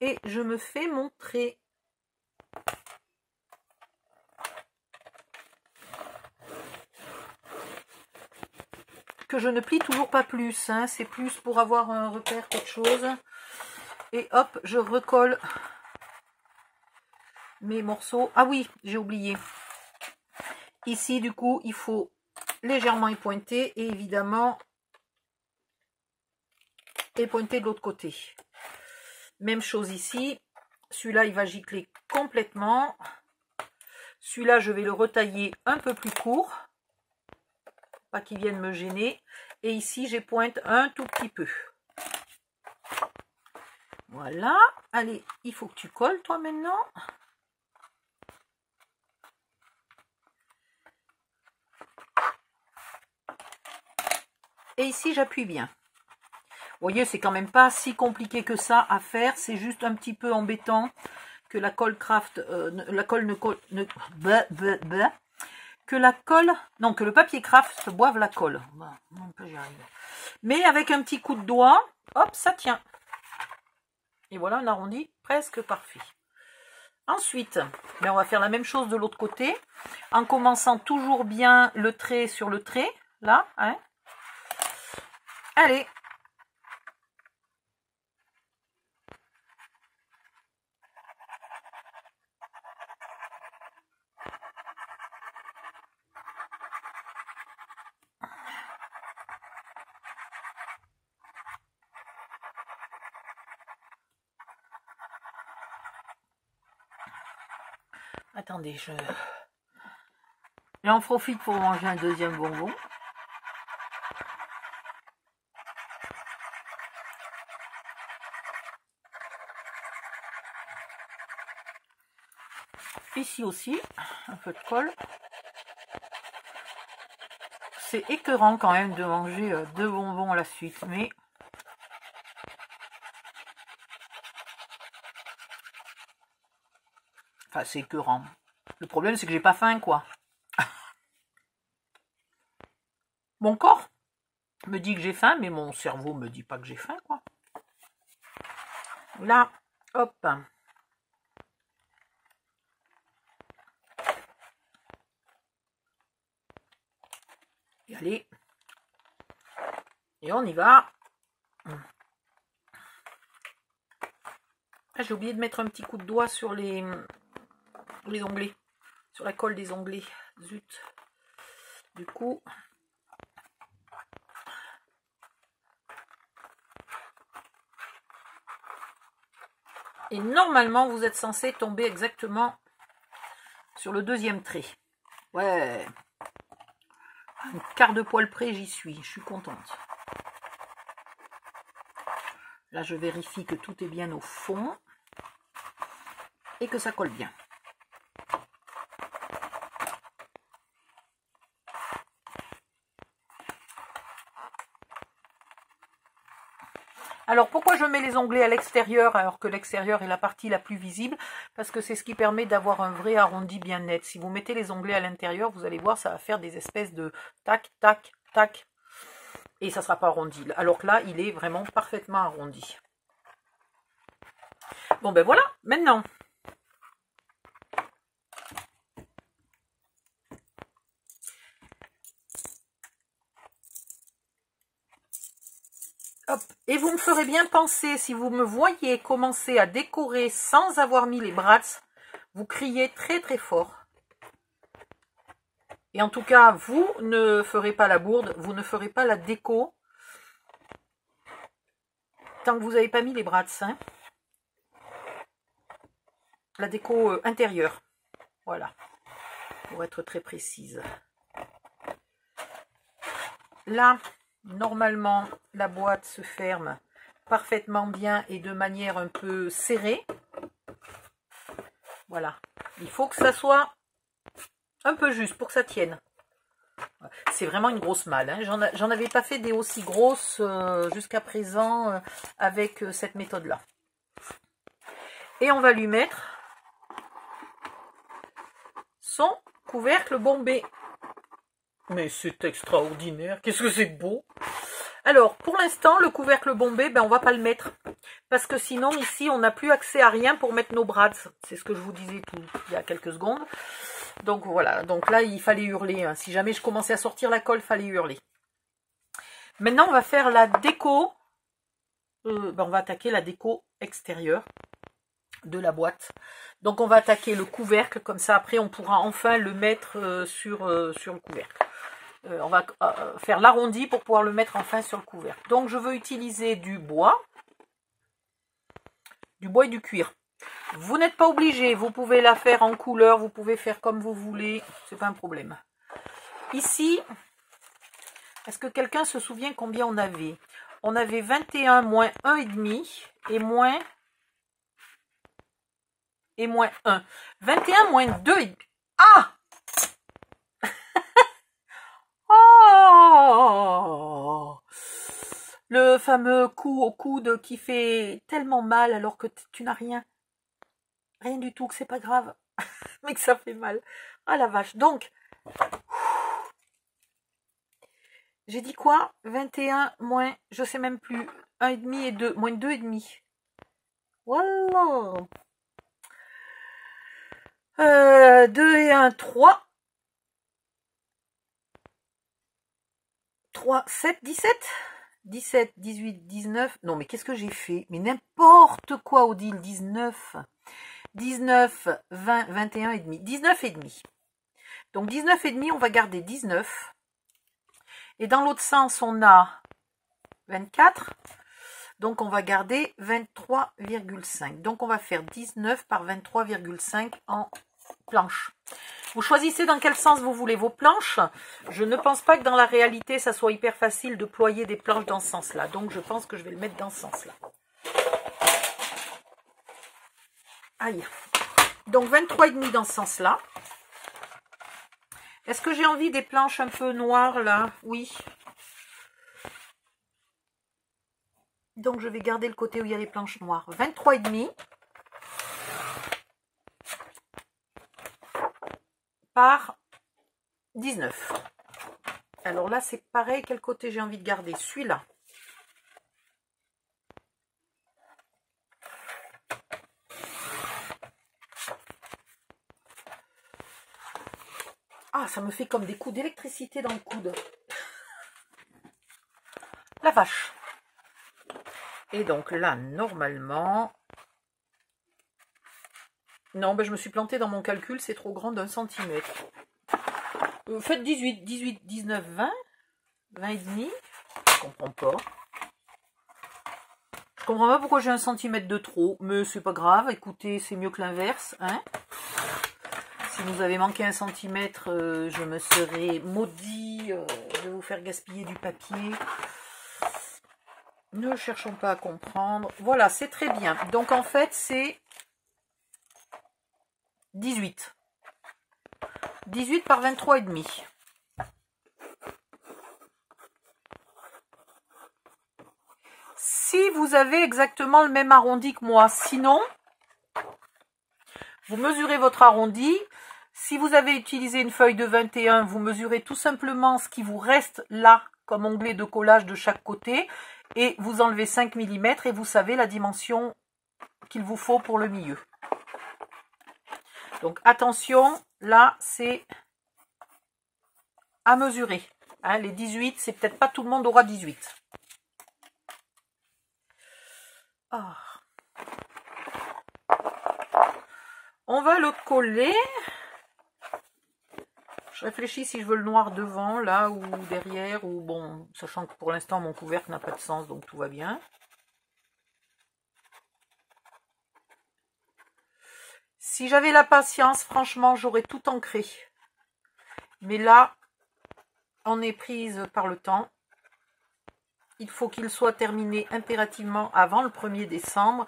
[SPEAKER 1] Et je me fais mon trait. Que je ne plie toujours pas plus, hein. C'est plus pour avoir un repère, quelque chose. Et hop, je recolle mes morceaux. Ah oui, j'ai oublié. Ici, du coup, il faut légèrement épointer et évidemment épointer de l'autre côté. Même chose ici. Celui-là, il va gicler complètement. Celui-là, je vais le retailler un peu plus court. Pas qu'il vienne me gêner. Et ici, j'épointe un tout petit peu. Voilà. Allez, il faut que tu colles, toi, maintenant. Et ici, j'appuie bien. voyez, c'est quand même pas si compliqué que ça à faire. C'est juste un petit peu embêtant que la colle craft, que le papier craft boive la colle. Non, j'y arrive. Mais avec un petit coup de doigt, hop, ça tient. Et voilà un arrondi presque parfait. Ensuite, ben on va faire la même chose de l'autre côté, en commençant toujours bien le trait sur le trait, là, hein. Allez. Attendez, j'en profite pour manger un deuxième bonbon. Ici aussi, un peu de colle. C'est écœurant quand même de manger 2 bonbons à la suite, mais... Enfin, c'est écœurant. Le problème, c'est que j'ai pas faim, quoi. Mon corps me dit que j'ai faim, mais mon cerveau me dit pas que j'ai faim, quoi. Là, hop. Et allez. Et on y va. Ah, j'ai oublié de mettre un petit coup de doigt sur les onglets. Sur la colle des onglets. Zut. Du coup... Et normalement, vous êtes censé tomber exactement sur le deuxième trait. Ouais. Un quart de poil près, j'y suis. Je suis contente. Là, je vérifie que tout est bien au fond. Et que ça colle bien. Alors, pourquoi je mets les onglets à l'extérieur alors que l'extérieur est la partie la plus visible? Parce que c'est ce qui permet d'avoir un vrai arrondi bien net. Si vous mettez les onglets à l'intérieur, vous allez voir, ça va faire des espèces de tac, tac, tac. Et ça ne sera pas arrondi. Alors que là, il est vraiment parfaitement arrondi. Bon, ben voilà, maintenant. Hop. Et vous me ferez bien penser, si vous me voyez commencer à décorer sans avoir mis les brats, vous criez très très fort. Et en tout cas, vous ne ferez pas la bourde, vous ne ferez pas la déco tant que vous n'avez pas mis les brats. Hein. La déco intérieure. Voilà. Pour être très précise. Là, normalement, la boîte se ferme parfaitement bien et de manière un peu serrée. Voilà. Il faut que ça soit un peu juste pour que ça tienne. C'est vraiment une grosse malle. Hein. J'en avais pas fait des aussi grosses jusqu'à présent avec cette méthode-là. Et on va lui mettre son couvercle bombé. Mais c'est extraordinaire. Qu'est-ce que c'est beau. Alors, pour l'instant, le couvercle bombé, ben, on va pas le mettre. Parce que sinon, ici, on n'a plus accès à rien pour mettre nos brads. C'est ce que je vous disais il y a quelques secondes. Donc, voilà. Donc là, il fallait hurler. Hein. Si jamais je commençais à sortir la colle, il fallait hurler. Maintenant, on va faire la déco. Ben, on va attaquer la déco extérieure de la boîte. Donc, on va attaquer le couvercle. Comme ça, après, on pourra enfin le mettre sur le couvercle. On va faire l'arrondi pour pouvoir le mettre enfin sur le couvercle. Donc, je veux utiliser du bois et du cuir. Vous n'êtes pas obligé, vous pouvez la faire en couleur, vous pouvez faire comme vous voulez, c'est pas un problème. Ici, est-ce que quelqu'un se souvient combien on avait? On avait 21 moins 1,5 et moins 1. 21 moins 2,5. Ah! Oh! Le fameux coup au coude qui fait tellement mal alors que tu n'as rien. Rien du tout, que c'est pas grave. Mais que ça fait mal. Ah la vache. Donc, j'ai dit quoi? 21 moins, je sais même plus. 1,5 et 2. Moins 2,5. Voilà. 2 et 1, 3. 3, 7, 17. 17, 18, 19. Non, mais qu'est-ce que j'ai fait? Mais n'importe quoi, Odile. 19. 19, 20, 21 et demi. 19 et demi. Donc 19 et demi, on va garder 19. Et dans l'autre sens, on a 24. Donc on va garder 23,5. Donc on va faire 19 par 23,5 en planche. Vous choisissez dans quel sens vous voulez vos planches. Je ne pense pas que dans la réalité, ça soit hyper facile de ployer des planches dans ce sens-là. Donc je pense que je vais le mettre dans ce sens-là. Aïe. Donc 23,5 dans ce sens-là. Est-ce que j'ai envie des planches un peu noires là? Oui. Donc je vais garder le côté où il y a les planches noires. 23,5 par 19. Alors là c'est pareil, quel côté j'ai envie de garder? Celui-là. Ah, ça me fait comme des coups d'électricité dans le coude. La vache. Et donc là, normalement... Non, ben je me suis plantée dans mon calcul, c'est trop grand d'1 centimètre. Faites 18, 18, 19, 20. 20 et demi. Je comprends pas. Je comprends pas pourquoi j'ai 1 centimètre de trop, mais c'est pas grave. Écoutez, c'est mieux que l'inverse, hein. Si vous avez manqué 1 centimètre, je me serais maudit de vous faire gaspiller du papier. Ne cherchons pas à comprendre. Voilà, c'est très bien. Donc en fait, c'est 18. 18 par 23,5. Si vous avez exactement le même arrondi que moi, sinon, vous mesurez votre arrondi. Si vous avez utilisé une feuille de 21, vous mesurez tout simplement ce qui vous reste là, comme onglet de collage de chaque côté, et vous enlevez 5 mm et vous savez la dimension qu'il vous faut pour le milieu. Donc attention, là c'est à mesurer. Hein, les 18, c'est peut-être pas tout le monde aura 18. Ah. On va le coller. Je réfléchis si je veux le noir devant, là, ou derrière, ou bon, sachant que pour l'instant, mon couvercle n'a pas de sens, donc tout va bien. Si j'avais la patience, franchement, j'aurais tout ancré. Mais là, on est prise par le temps. Il faut qu'il soit terminé impérativement avant le 1er décembre.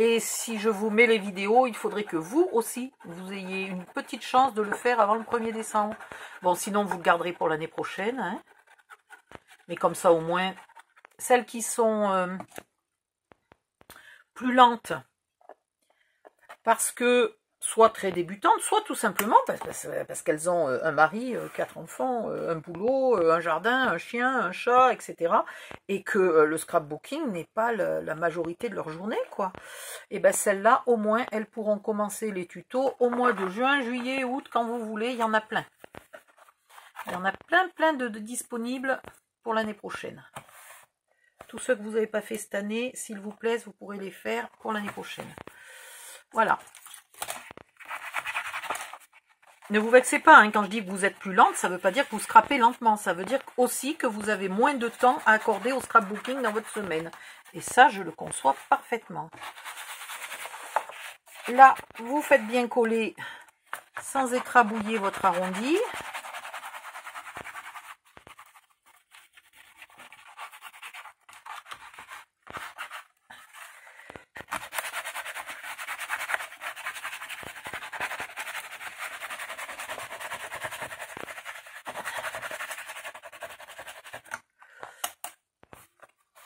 [SPEAKER 1] Et si je vous mets les vidéos, il faudrait que vous aussi, vous ayez une petite chance de le faire avant le 1er décembre. Bon, sinon, vous le garderez pour l'année prochaine. Hein. Mais comme ça, au moins, celles qui sont plus parce que soit très débutantes, soit tout simplement parce qu'elles ont un mari, 4 enfants, un boulot, un jardin, un chien, un chat, etc. Et que le scrapbooking n'est pas la majorité de leur journée, quoi. Et bien celles-là, au moins, elles pourront commencer les tutos au mois de juin, juillet, août, quand vous voulez, il y en a plein. Il y en a plein de disponibles pour l'année prochaine. Tous ceux que vous n'avez pas fait cette année, s'il vous plaît, vous pourrez les faire pour l'année prochaine. Voilà. Ne vous vexez pas, hein, quand je dis que vous êtes plus lente, ça ne veut pas dire que vous scrapez lentement. Ça veut dire aussi que vous avez moins de temps à accorder au scrapbooking dans votre semaine. Et ça, je le conçois parfaitement. Là, vous faites bien coller sans écrabouiller votre arrondi.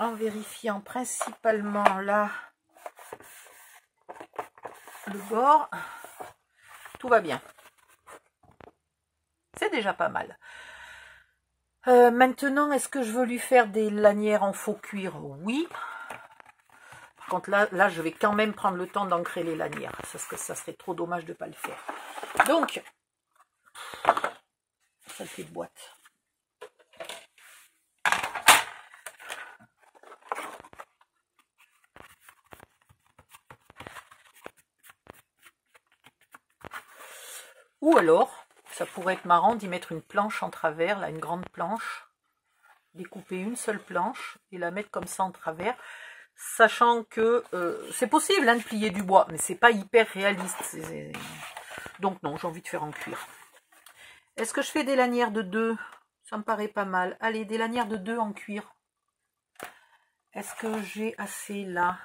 [SPEAKER 1] en vérifiant principalement là le bord, tout va bien. C'est déjà pas mal. Maintenant, est-ce que je veux lui faire des lanières en faux cuir? Oui. Par contre, là, je vais quand même prendre le temps d'ancrer les lanières. Ça serait trop dommage de ne pas le faire. Donc, saleté de boîte. Ou alors, ça pourrait être marrant d'y mettre une planche en travers, là, une grande planche. Découper une seule planche et la mettre comme ça en travers. Sachant que c'est possible hein, de plier du bois, mais c'est pas hyper réaliste. Donc non, j'ai envie de faire en cuir. Est-ce que je fais des lanières de 2? Ça me paraît pas mal. Allez, des lanières de 2 en cuir. Est-ce que j'ai assez là?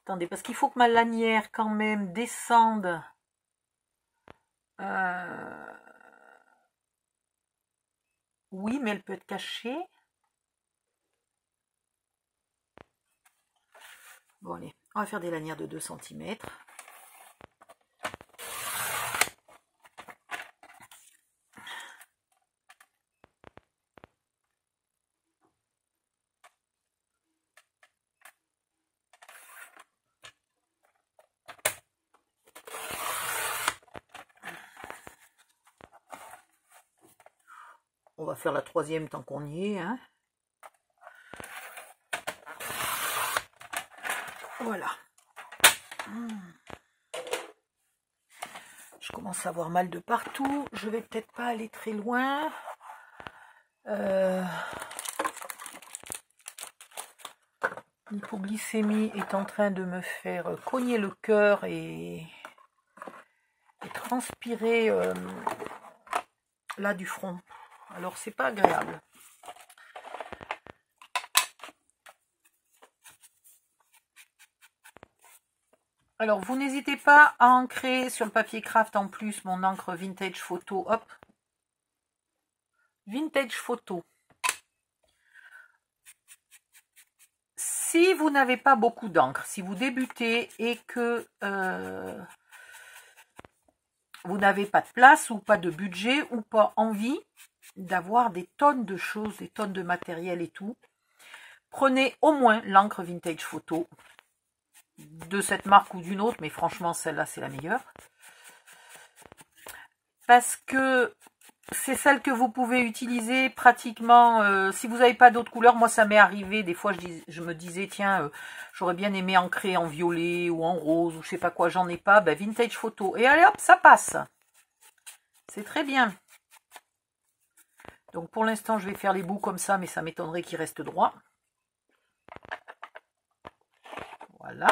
[SPEAKER 1] Attendez, parce qu'il faut que ma lanière quand même descende. Oui, mais elle peut être cachée. Bon, allez, on va faire des lanières de 2 cm. On va faire la 3e tant qu'on y est. Hein. Voilà. Je commence à avoir mal de partout. Je vais peut-être pas aller très loin. L'hypoglycémie est en train de me faire cogner le cœur et transpirer là du front. Alors c'est pas agréable. Alors vous n'hésitez pas à ancrer sur le papier craft en plus mon encre vintage photo. Hop. Vintage photo. Si vous n'avez pas beaucoup d'encre, si vous débutez et que vous n'avez pas de place ou pas de budget ou pas envie d'avoir des tonnes de choses, des tonnes de matériel et tout, prenez au moins l'encre vintage photo de cette marque ou d'une autre, mais franchement celle-là c'est la meilleure. Parce que c'est celle que vous pouvez utiliser pratiquement, si vous n'avez pas d'autres couleurs. Moi ça m'est arrivé, des fois je me disais tiens, j'aurais bien aimé ancrer en violet ou en rose ou je sais pas quoi, j'en ai pas, ben, vintage photo. Et allez hop, ça passe. C'est très bien. Donc pour l'instant je vais faire les bouts comme ça, mais ça m'étonnerait qu'ils restent droits. Voilà.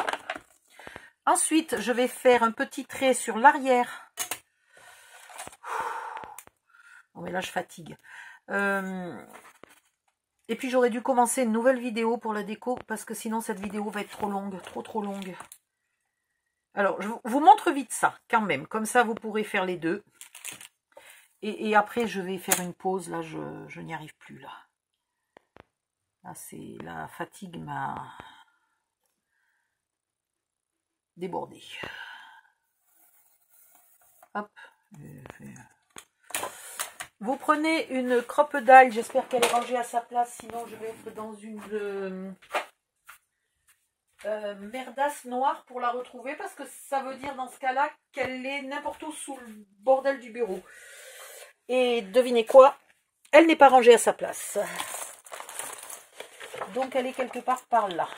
[SPEAKER 1] Ensuite, je vais faire un petit trait sur l'arrière. Bon, mais là, je fatigue. Et puis, j'aurais dû commencer une nouvelle vidéo pour la déco, parce que sinon, cette vidéo va être trop longue, trop longue. Alors, je vous montre vite ça, quand même. Comme ça, vous pourrez faire les deux. Et après, je vais faire une pause. Là, je n'y arrive plus, là. Là, c'est la fatigue m'a débordé. Hop. Vous prenez une crocodile, j'espère qu'elle est rangée à sa place, sinon je vais être dans une merdasse noire pour la retrouver, parce que ça veut dire dans ce cas-là qu'elle est n'importe où sous le bordel du bureau. Et devinez quoi? Elle n'est pas rangée à sa place. Donc elle est quelque part par là.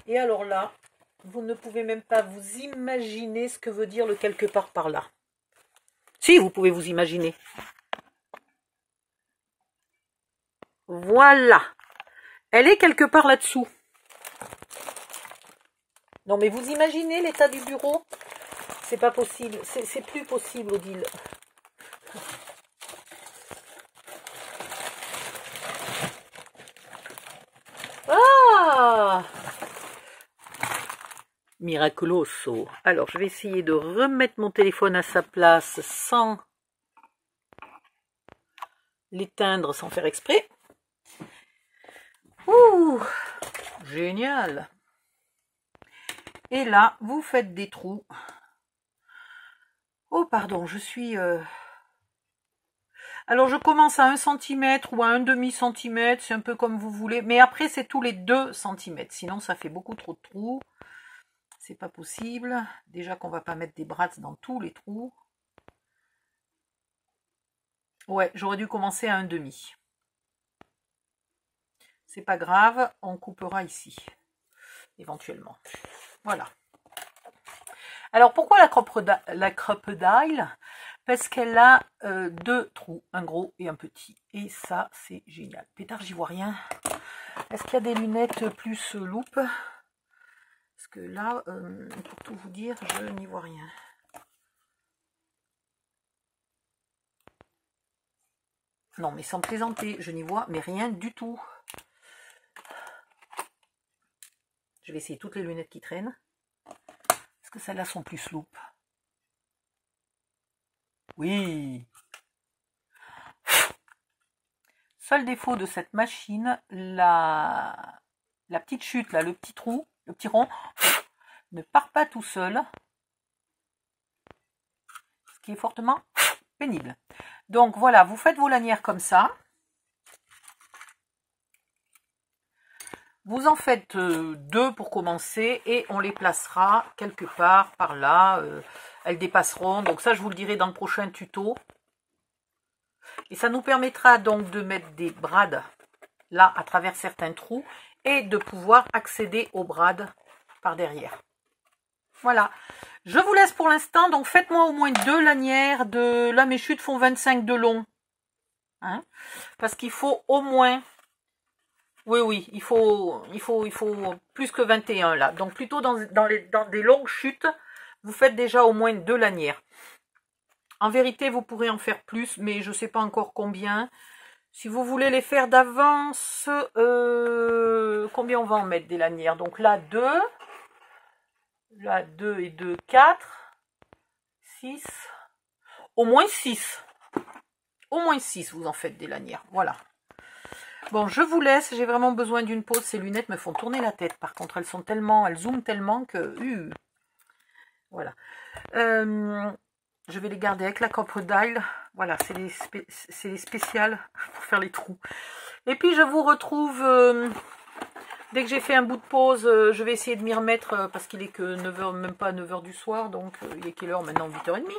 [SPEAKER 1] Et alors là, vous ne pouvez même pas vous imaginer ce que veut dire le quelque part par là. Si, vous pouvez vous imaginer. Voilà. Elle est quelque part là-dessous. Non, mais vous imaginez l'état du bureau? C'est pas possible. C'est plus possible, Odile. Miraculoso. Alors, je vais essayer de remettre mon téléphone à sa place sans l'éteindre, sans faire exprès. Ouh, génial. Et là, vous faites des trous. Oh, pardon, je suis... Alors, je commence à 1 cm ou à 1/2 cm, c'est un peu comme vous voulez. Mais après, c'est tous les 2 cm. Sinon, ça fait beaucoup trop de trous. C'est pas possible. Déjà qu'on va pas mettre des brats dans tous les trous. Ouais, j'aurais dû commencer à 1/2. C'est pas grave, on coupera ici. Éventuellement. Voilà. Alors, pourquoi la crocodile? Parce qu'elle a 2 trous, un gros et un petit. Et ça, c'est génial. Pétard, j'y vois rien. Est-ce qu'il y a des lunettes plus loupe? Parce que là, pour tout vous dire, je n'y vois rien. Non, mais sans plaisanter, je n'y vois mais rien du tout. Je vais essayer toutes les lunettes qui traînent. Est-ce que celles-là sont plus loupe? Oui. Seul défaut de cette machine, la petite chute, là, le petit trou, le petit rond, ne part pas tout seul. Ce qui est fortement pénible. Donc voilà, vous faites vos lanières comme ça. Vous en faites 2 pour commencer et on les placera quelque part par là. Elles dépasseront. Donc ça, je vous le dirai dans le prochain tuto. Et ça nous permettra donc de mettre des brades là à travers certains trous et de pouvoir accéder aux brades par derrière. Voilà. Je vous laisse pour l'instant. Donc faites-moi au moins 2 lanières. Là, mes chutes font 25 de long. Hein, parce qu'il faut au moins... Oui, il faut plus que 21 là. Donc plutôt dans des longues chutes, vous faites déjà au moins 2 lanières. En vérité, vous pourrez en faire plus, mais je ne sais pas encore combien. Si vous voulez les faire d'avance, combien on va en mettre des lanières? Donc là, 2. Là, 2 et 2, 4. 6. Au moins 6. Au moins 6, vous en faites des lanières. Voilà. Bon, je vous laisse. J'ai vraiment besoin d'une pause. Ces lunettes me font tourner la tête. Par contre, elles zooment tellement que... voilà. Je vais les garder avec la crocodile. Voilà, c'est les spéciales pour faire les trous. Et puis, je vous retrouve... dès que j'ai fait un bout de pause, je vais essayer de m'y remettre parce qu'il est que 9h, même pas 9h du soir. Donc, il est quelle heure maintenant? 8h30.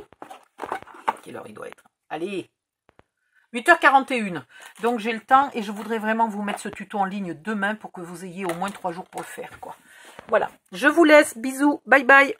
[SPEAKER 1] Quelle heure il doit être? Allez, 8h41. Donc, j'ai le temps et je voudrais vraiment vous mettre ce tuto en ligne demain pour que vous ayez au moins 3 jours pour le faire, quoi. Voilà, je vous laisse. Bisous, bye bye.